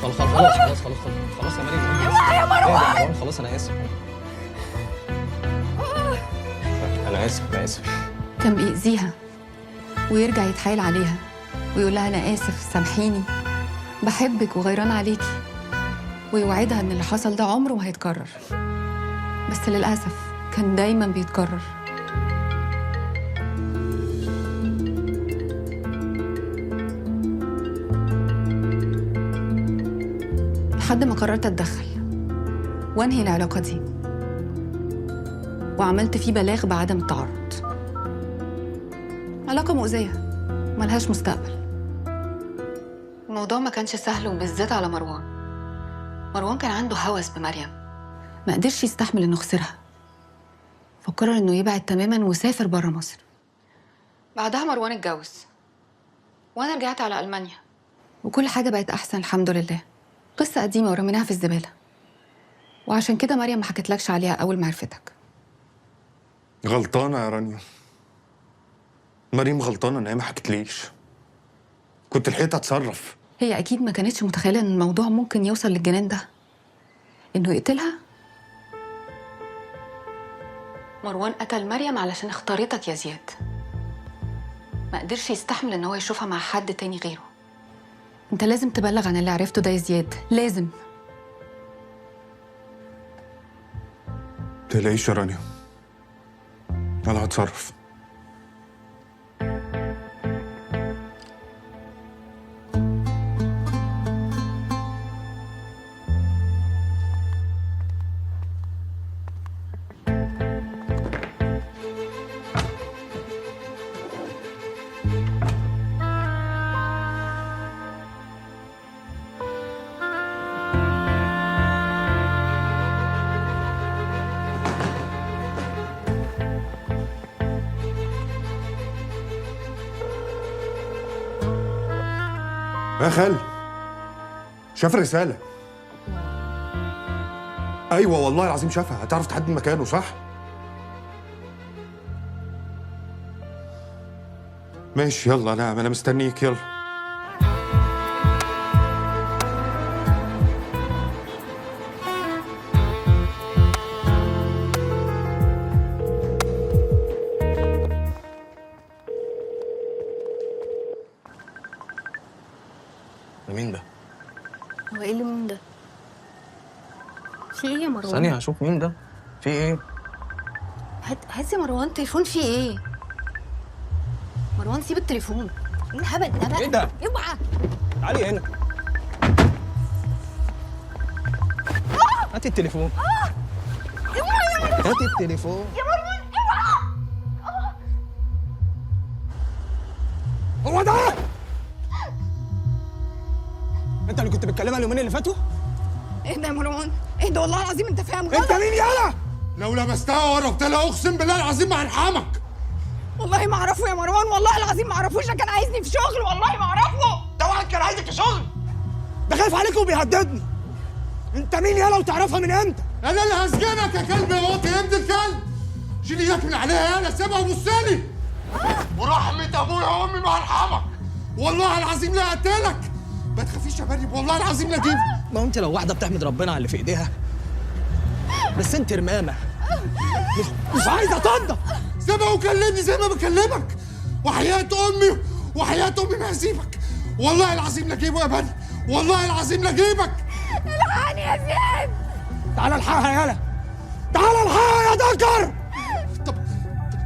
خلاص يا مريم. اوعى يا مروان. خلاص انا اسف. انا اسف. كان بيأذيها ويرجع يتحايل عليها ويقول لها أنا آسف سامحيني بحبك وغيران عليكي، ويوعدها إن اللي حصل ده عمره ما هيتكرر. بس للأسف كان دايما بيتكرر. لحد ما قررت أتدخل وأنهي العلاقة دي، وعملت فيه بلاغ بعدم التعرض. علاقة مؤذية ملهاش مستقبل. الموضوع ما كانش سهل، وبالذات على مروان كان عنده هوس بمريم، ما قدرش يستحمل انه خسرها، فقرر انه يبعد تماما وسافر بره مصر. بعدها مروان اتجوز وانا رجعت على ألمانيا، وكل حاجة بقت احسن الحمد لله. قصة قديمة ورميناها في الزبالة، وعشان كده مريم ما حكتلكش عليها اول ما عرفتك. غلطانة يا رانيا، مريم غلطانة ان هي ما حكتليش، كنت لحقت اتصرف. هي اكيد ما كانتش متخيلة ان الموضوع ممكن يوصل للجنان ده، انه يقتلها. مروان قتل مريم علشان اختارتك يا زياد، ما قدرش يستحمل ان هو يشوفها مع حد تاني غيره. انت لازم تبلغ عن اللي عرفته ده يا زياد، لازم. تلاقيش يا رانيا، انا هتصرف. يا خال، شاف رسالة. أيوة والله العظيم شافها. هتعرف تحدد مكانه صح؟ ماشي يلا، أنا مستنيك يلا. مين ده؟ هو ايه اللي مين ده؟ في ايه يا مروان؟ ثانية هشوف مين ده؟ في ايه؟ هات يا مروان، تليفون فيه ايه؟ مروان سيب التليفون. ايه الهبل ده بقى؟ ايه ده؟ اوعى. تعالي هنا. هاتي التليفون. اوعى يا مروان. هاتي التليفون. يا مروان اوعى. هو ده؟ انت اللي كنت بتكلمها اليومين اللي فاتوا؟ ايه ده يا مروان؟ ايه ده والله العظيم انت فاهم غلط. انت مين يالا؟ لو لمستها وقربت لها اقسم بالله العظيم ما هرحمك. والله ما اعرفه يا مروان، والله العظيم ما اعرفوش. كان عايزني في شغل، والله ما اعرفه. ده واحد كان عايزك في شغل؟ ده خايف عليك وبيهددني. انت مين يالا وتعرفها من امتى؟ انا اللي هسجنك يا كلب يا واطي يا ابن الكلب. شيل ايدك من عليها يالا، سيبها وبصلي. ورحمة ابويا وامي ما هرحمك. والله العظيم لا اقتلك. ما تخافيش يا مريم، والله العظيم لا اجيبك. ما انت لو واحده بتحمد ربنا على اللي في ايديها، بس انت رمامه مش عايزه تنضف. سيبها وكلمني زي ما بكلمك، وحياة امي وحياة امي ما هسيبك. والله العظيم لا اجيبه يا مريم، والله العظيم لا اجيبك. الحقني يا زياد. تعالى الحقها يالا، تعالى الحقها يا دكر.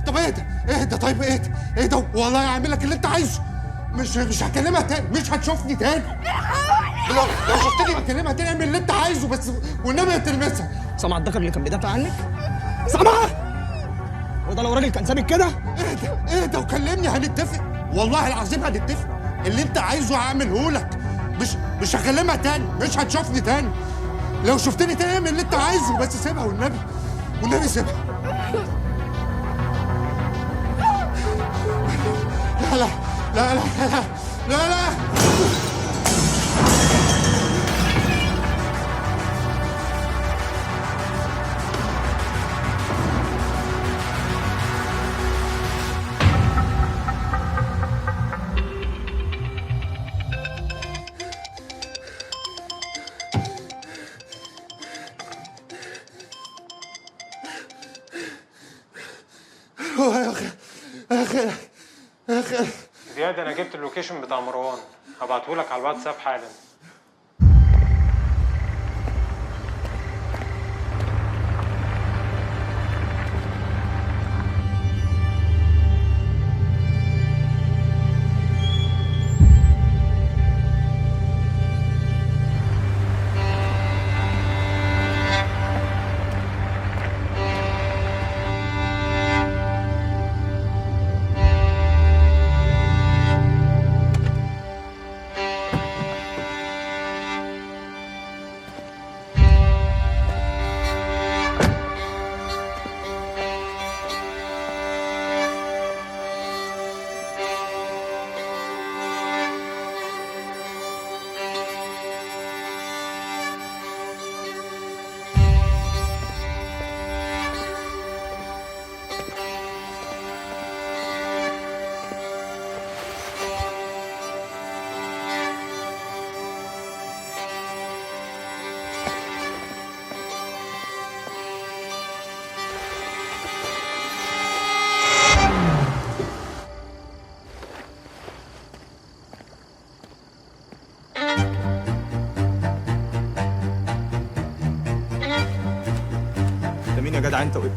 طب اهدى طيب اهدى والله هعمل لك اللي انت عايزه. مش هكلمها تاني، مش هتشوفني تاني. لو شفتني بكلمها تاني اعمل اللي انت عايزه بس، والنبي تلمسها. سامع الدكر اللي كان بيدافع عنك؟ سامعها؟ وده لو راجل كان سابك كده؟ اهدى وكلمني هنتفق، والله العظيم هنتفق. اللي انت عايزه هعمله لك. مش هكلمها تاني، مش هتشوفني تاني. لو شفتني تاني اعمل اللي انت عايزه بس سيبها والنبي سيبها. لا لا لا لا لا لا. اخي زياد، انا جبت اللوكيشن بتاع مروان، هبعتهولك على الواتساب حالا. مين يا جدع انت وابني؟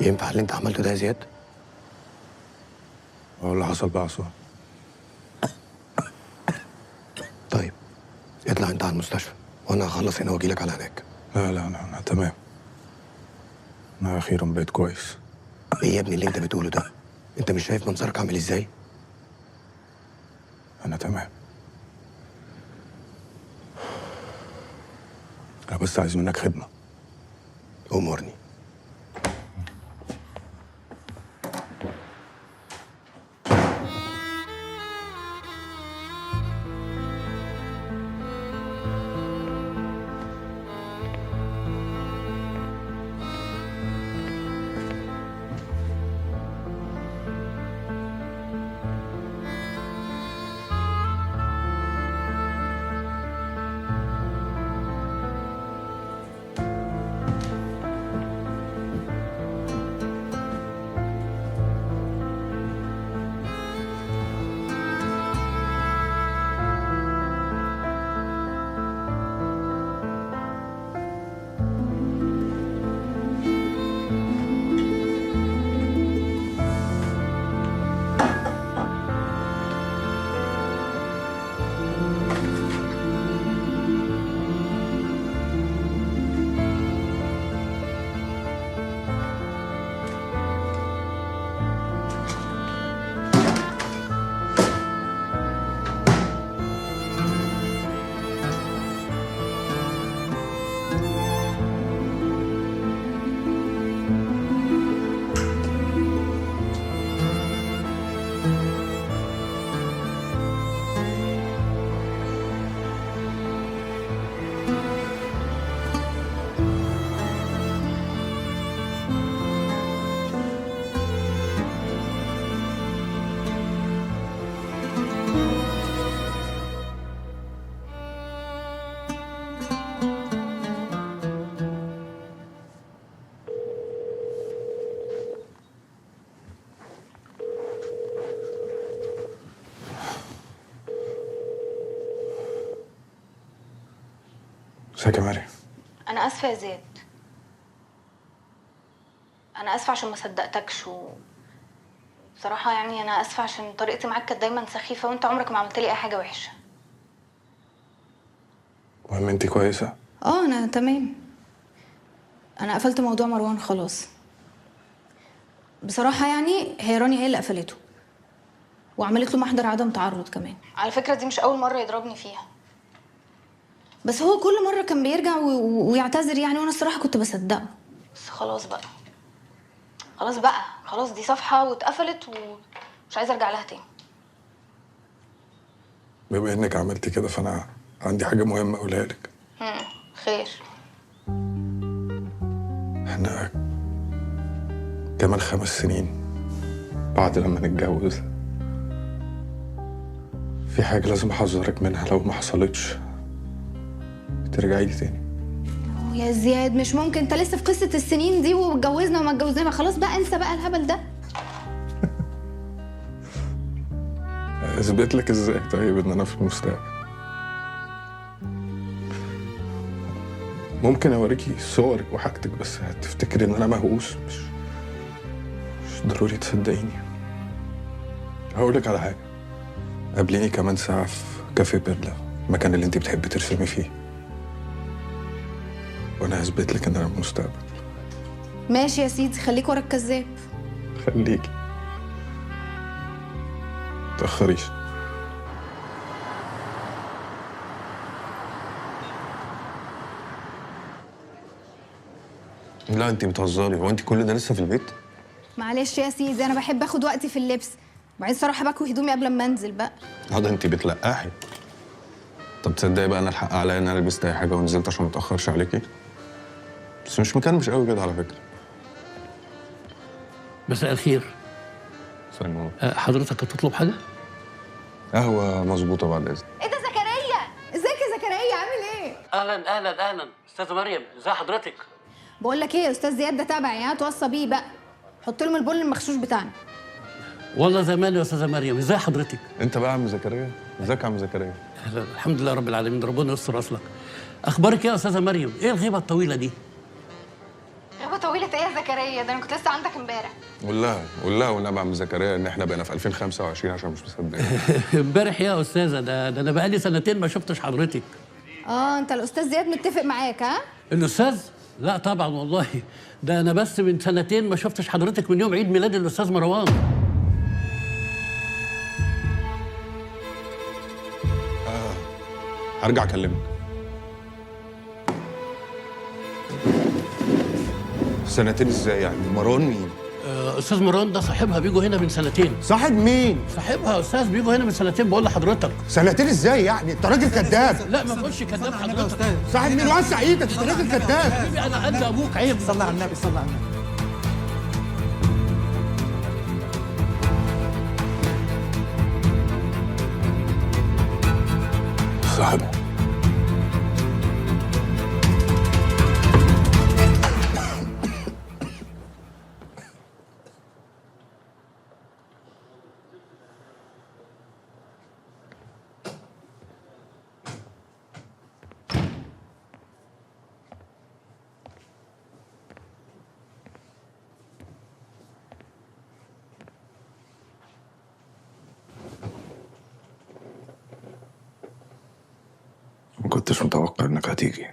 ينفع اللي انت عملته ده يا زياد؟ هو اللي حصل بقى عصام. طيب اطلع انت على المستشفى وانا هخلص هنا واجي لك على هناك. لا لا أنا تمام. أنا أخيرا بقيت كويس. ايه يا ابني اللي انت بتقوله ده؟ انت مش شايف منظرك عامل ازاي؟ أنا تمام. أنا بس عايز منك خدمة. أمرني. ازيك يا مريم؟ انا اسفه يا زياد. انا اسفه عشان ما صدقتكش بصراحه يعني انا اسفه عشان طريقتي معاك كانت دايما سخيفه وانت عمرك ما عملت لي اي حاجه وحشه. المهم انت كويسه؟ انا تمام. انا قفلت موضوع مروان خلاص. بصراحه يعني هي رانيا هي اللي قفلته وعملت له محضر عدم تعرض كمان. على فكره دي مش اول مره يضربني فيها. بس هو كل مره كان بيرجع ويعتذر يعني، وانا الصراحه كنت بصدقه. بس خلاص بقى خلاص دي صفحه واتقفلت ومش عايزه ارجع لها تاني. بما انك عملتي كده فانا عندي حاجه مهمه اقولها لك. خير. احنا كمان 5 سنين بعد لما نتجوز في حاجه لازم احذرك منها، لو ما حصلتش ترجعي لي تاني. يا زياد مش ممكن، انت لسه في قصه السنين دي واتجوزنا وما اتجوزنا، خلاص بقى انسى بقى الهبل ده. اثبت لك ازاي طيب ان انا في المستقبل؟ ممكن اوريكي صورك وحاجتك بس هتفتكري ان انا مهووس، مش ضروري تصدقيني. هقول لك على حاجه، قابليني كمان ساعه في كافيه بيرلا، المكان اللي انت بتحبي ترسمي فيه، وانا هثبت لك ان انا في المستقبل. ماشي يا سيدي، خليك ورا الكذاب. خليكي متأخريش. لا انت بتهزري، هو انت كل ده لسه في البيت؟ معلش يا سيدي انا بحب اخد وقتي في اللبس، وبعدين صراحه بكوي هدومي قبل ما انزل بقى. ده انت بتلقحي. طب تصدقي بقى انا الحق عليا ان انا لبست اي حاجه ونزلت عشان ما اتاخرش عليكي؟ بس مش مكرمش قوي كده على فكره. مساء الخير. مساء النور. حضرتك هتطلب حاجه؟ قهوه مظبوطه بعد اذنك. ايه ده زكريا؟ ازيك يا زكريا عامل ايه؟ اهلا اهلا اهلا استاذه مريم، ازي حضرتك؟ بقول لك ايه يا استاذ زياد، ده تبعي، ها توصى بيه بقى. حط لهم البن المغشوش بتاعنا. والله زمان يا استاذه مريم، ازي حضرتك؟ انت بقى يا عم زكريا؟ ازيك يا عم زكريا؟ اهلا، الحمد لله رب العالمين، ربنا يستر اصلك. اخبارك ايه يا استاذه مريم؟ ايه الغيبه الطويله دي؟ غيبة طويلة ايه يا زكريا؟ ده انا كنت لسه عندك امبارح. قول لها والنبي يا عم زكريا ان احنا بقينا في 2025 عشان مش مصدقين. امبارح يا استاذه، ده انا بقالي سنتين ما شفتش حضرتك. انت الاستاذ زياد متفق معاك ها؟ الاستاذ؟ لا طبعا والله، ده انا بس من سنتين ما شفتش حضرتك من يوم عيد ميلاد الاستاذ مروان. هرجع اكلمك. سنتين ازاي يعني؟ مروان مين؟ استاذ مروان ده صاحبها، بيجوا هنا من سنتين. صاحب مين؟ صاحبها يا استاذ، بيجوا هنا من سنتين بقول لحضرتك. سنتين ازاي يعني؟ انت راجل كذاب. لا ما تقولش كذاب حضرتك. صاحب مين؟ وسع ايدك، انت راجل كذاب. حبيبي انا قد ابوك، عيب. صلى على النبي، صلى على النبي. صاحبه. ما كنتش متوقع انك هتيجي.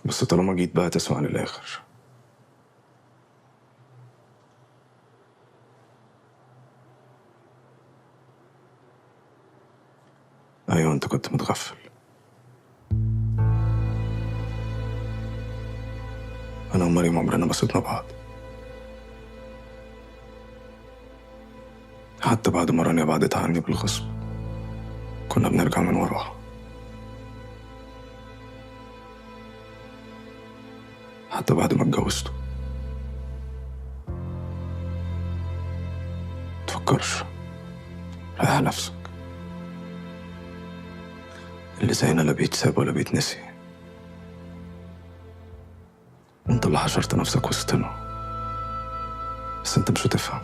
بس طالما جيت بقى تسمع للآخر. أيوة أنت كنت متغفل. أنا ومريم عمرنا ما سيبنا بعض، حتى بعد ما رانيا بعدت عني بالغصب كنا بنرجع من وراها. حتى بعد ما اتجوزته. متفكرش، ريح نفسك. اللي زينا لا بيتساب ولا بيتنسي. وانت اللي حشرت نفسك وسطنا، بس انت مش هتفهم.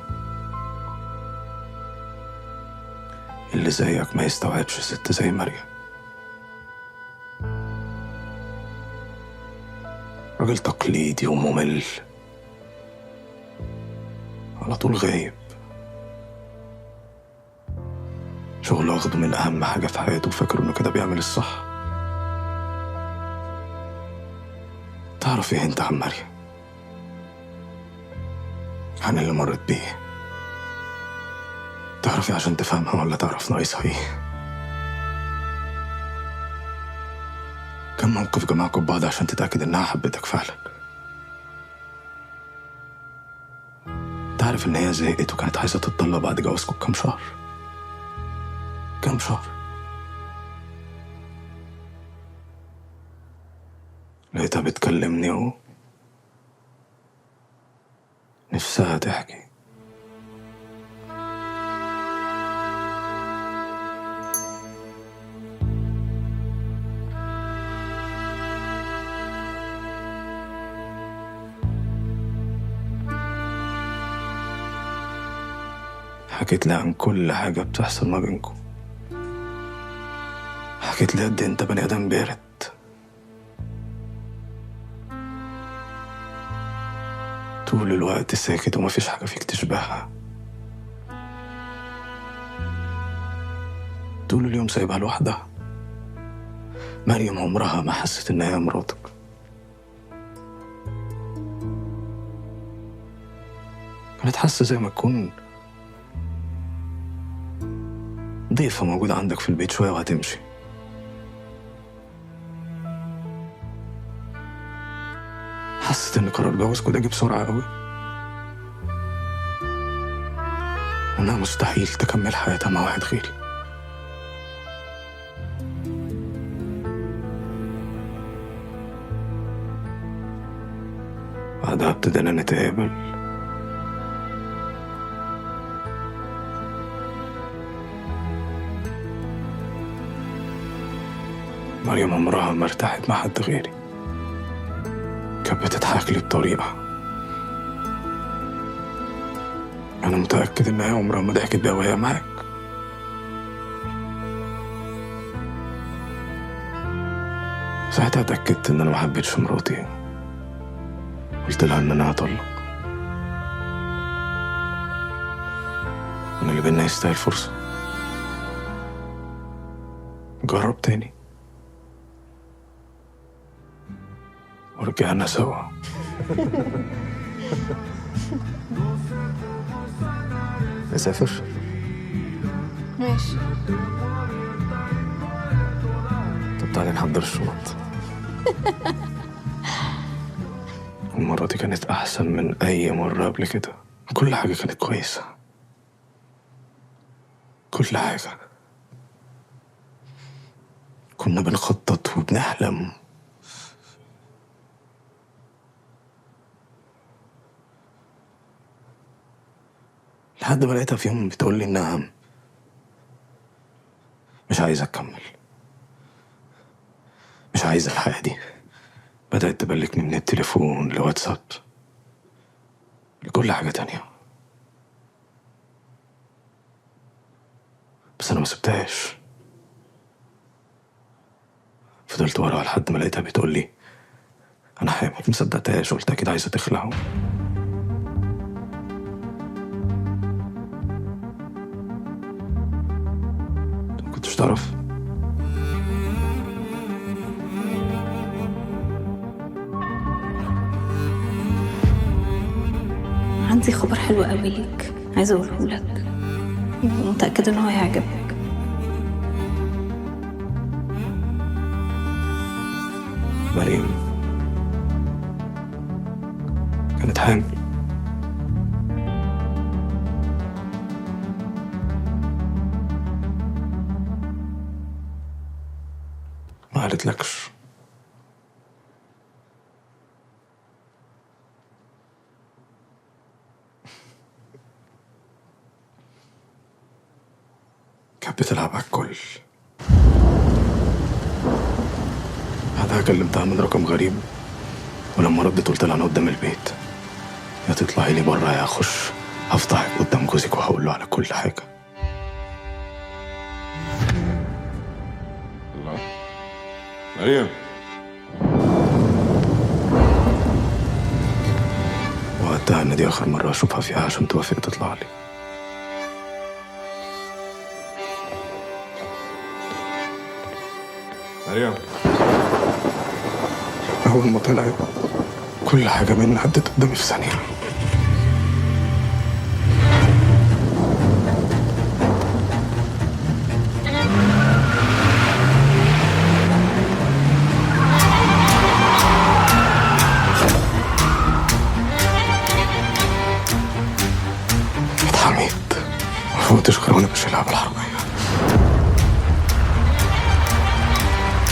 اللي زيك ما يستوعبش ست زي مريم. راجل تقليدي وممل، على طول غايب. شغله واخده من أهم حاجة في حياته وفاكر إنه كده بيعمل الصح. تعرف إيه أنت عن مريم؟ عن اللي مرت بيه؟ تعرف إيه عشان تفهمها ولا تعرف ناقصها إيه؟ كم موقف جمعكم ببعض عشان تتأكد إنها حبتك فعلا؟ تعرف إن هي زهقت وكانت عايزة تتطلق بعد جوازكم بكام شهر؟ كام شهر؟ لقيتها بتكلمني اهو، نفسها تحكي. حكيت لي عن كل حاجة بتحصل ما بينكم. حكيت لي قد انت بني ادم بارد. طول الوقت ساكت ومفيش حاجة فيك تشبهها. طول اليوم سايبها لوحدها. مريم عمرها ما حست ان هي مراتك. كانت حاسة زي ما تكون ضيفة موجودة عندك في البيت شوية وهتمشي. حسيت ان قرار جوازكوا ده جه بسرعة قوي. انها مستحيل تكمل حياتها مع واحد غيري. بعدها ابتدينا نتقابل. مريم عمرها ما ارتاحت مع حد غيري. كانت بتضحك لي بطريقة أنا متأكد إن هي عمرها ما ضحكت بيها وهي معاك. ساعتها اتأكدت إن أنا ما حبيتش مراتي. قلت لها إن أنا هطلق، إن اللي بينا يستاهل فرصة. جرب تاني ورجعنا سوا. نسافر؟ ماشي. طب تعالي نحضر الشنط. المرة دي كانت أحسن من أي مرة قبل كده. كل حاجة كانت كويسة، كل حاجة. كنا بنخطط وبنحلم. لحد ما لقيتها في يوم بتقول لي إنها مش عايزة أكمل، مش عايزة الحياة دي. بدأت تبلكني من التليفون لواتساب لكل حاجة تانية، بس أنا ما سبتهاش. فضلت وراها لحد ما لقيتها بتقول لي أنا حامل. ما صدقتهاش، قلت أكيد عايزة تخلع. ما كنتش تعرف. عندي خبر حلو قوي ليك، عايزه اقوله لك، متأكدة ان هو هيعجبك. مريم كانت حامل. ما قالتلكش. كانت بتلعب على الكل. بعدها كلمتها من رقم غريب، ولما ردت قلت لها انا قدام البيت، يا تطلعي لي بره يا اخش هفضحك قدام جوزك وهقول له على كل حاجه. الله. مريم، وقتها ان دي اخر مره اشوفها فيها عشان توافق تطلع لي. مريم، اول ما طلعت كل حاجه بينا عدت قدامي في ثانيه. اتحميت، ما فوتش غير وانا بشيلها بالعربيه.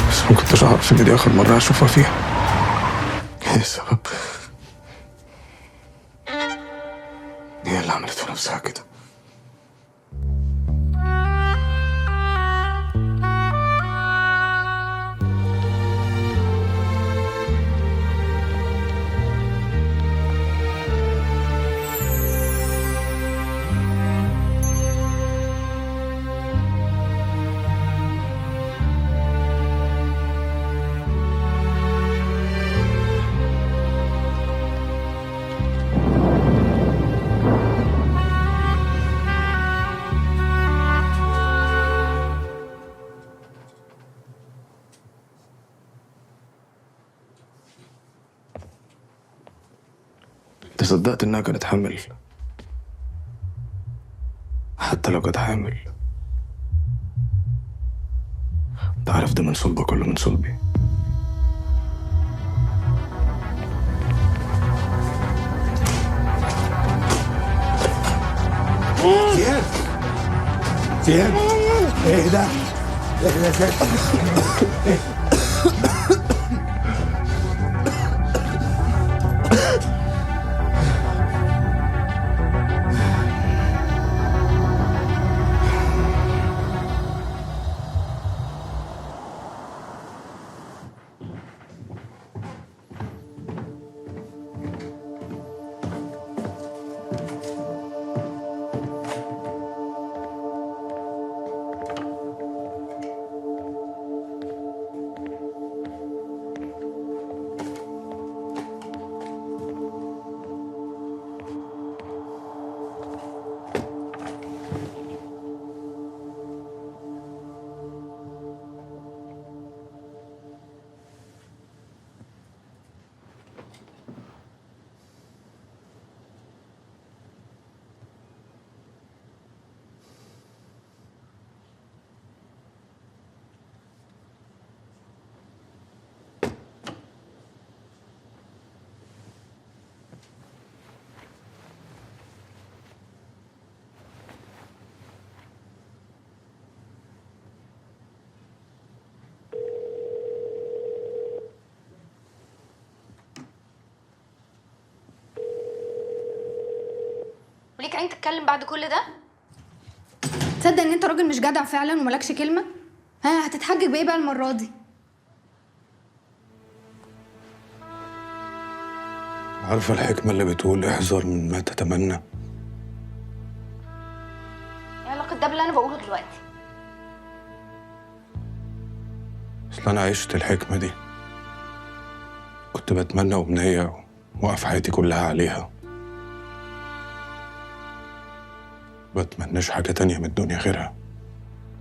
بس ما كنتش اعرف ان دي اخر مره اشوفها فيها. ايه السبب؟ هي اللي عملت في نفسها كده. تصدقت انها كانت حامل؟ حتى لو كانت حامل، انت عارف ده من صلبك ولا من صلبي؟ زياد زياد ايه ده؟ ايه ده يا زياد؟ وليك عين تتكلم بعد كل ده؟ تصدق ان انت راجل مش جدع فعلا وملكش كلمه؟ ها هتتحجج بايه بقى المره دي؟ عارفة الحكمة اللي بتقول احذر من ما تتمنى؟ ايه علاقة ده باللي انا بقوله دلوقتي؟ اصل انا عشت الحكمة دي، كنت بتمنى أمنية وقف حياتي كلها عليها، بتمناش حاجة تانية من الدنيا غيرها.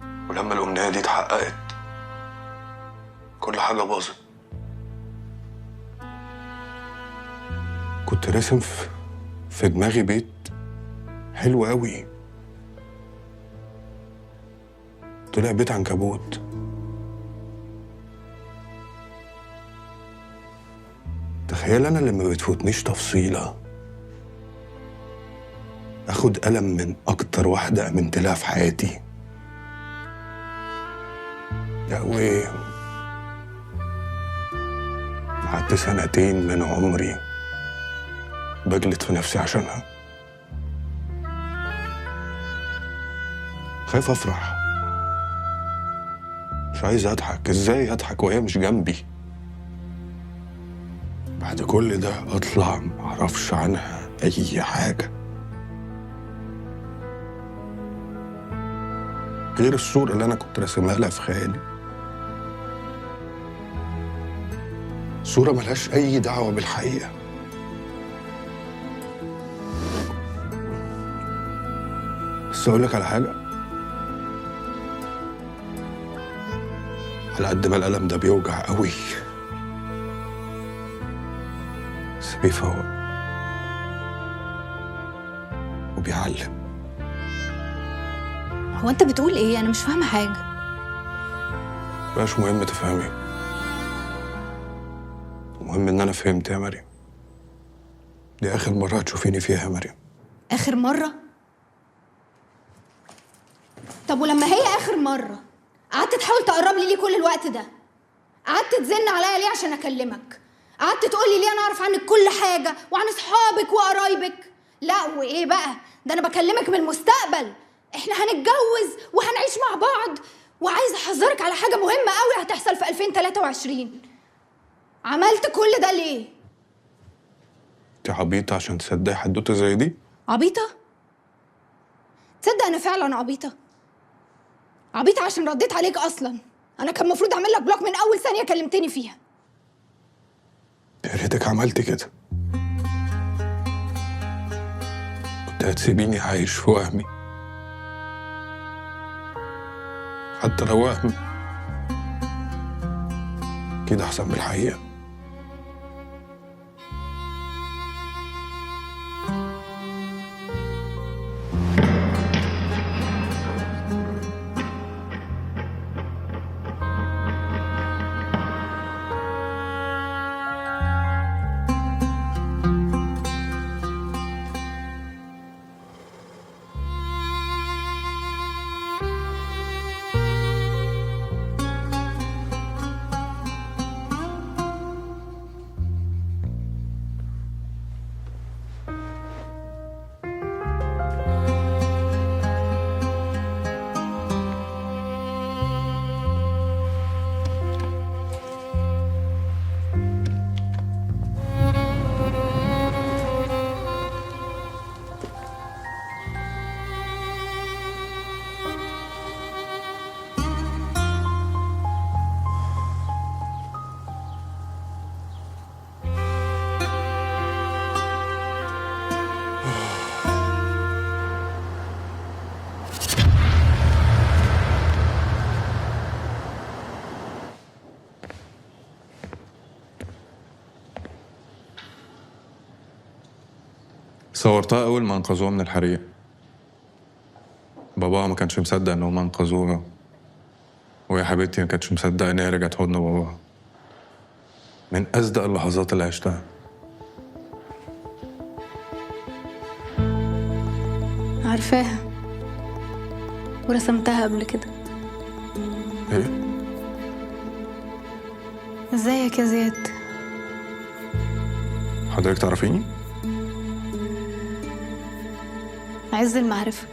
ولما الأمنية دي اتحققت كل حاجة باظت. كنت راسم في دماغي بيت حلو قوي، طلع بيت عنكبوت. تخيل أنا اللي ما بتفوتنيش تفصيلة اخد قلم من اكتر واحدة امنت لها في حياتي. يا وي، قعدت 2 من عمري بجلد في نفسي عشانها. خايف افرح، مش عايز اضحك. ازاي اضحك وهي مش جنبي؟ بعد كل ده اطلع معرفش عنها اي حاجة غير الصورة اللي أنا كنت راسمها لها في خيالي. صورة ملهاش أي دعوة بالحقيقة. بس أقول لك على حاجة، على قد ما الألم ده بيوجع قوي بس بيفوق وبيعلم. هو انت بتقول ايه؟ انا مش فاهمه حاجه. مبقاش مهم تفهمي، المهم ان انا فهمت يا مريم. دي اخر مرة هتشوفيني فيها يا مريم. اخر مره؟ طب ولما هي اخر مره قعدت تحاول تقرب لي ليه كل الوقت ده؟ قعدت تزن عليا ليه عشان اكلمك؟ قعدت تقول لي ليه انا اعرف عنك كل حاجه وعن اصحابك وقرايبك؟ لا وايه بقى؟ ده انا بكلمك من المستقبل. احنا هنتجوز وهنعيش مع بعض، وعايزه احذرك على حاجه مهمه قوي هتحصل في 2023. عملت كل ده ليه؟ انت عبيطة عشان تصدقي حدوتة زي دي؟ عبيطه؟ تصدق انا فعلا عبيطه. عبيطه عشان رديت عليك. اصلا انا كان المفروض اعمل لك بلوك من اول ثانيه كلمتني فيها. يا ريتك عملت كده، كنت هتسيبيني عايش في وهمي. حتى لو وهم كده احسن من الحقيقة. صورتها أول ما أنقذوها من الحريق. باباها ما كانش مصدق إنهم أنقذوها، ويا حبيبتي ما كانتش مصدقة إن هي رجعت حضن باباها. من أصدق اللحظات اللي عشتها. عارفاها ورسمتها قبل كده. إيه؟ ازيك يا زياد؟ حضرتك تعرفيني؟ عز المعرفة.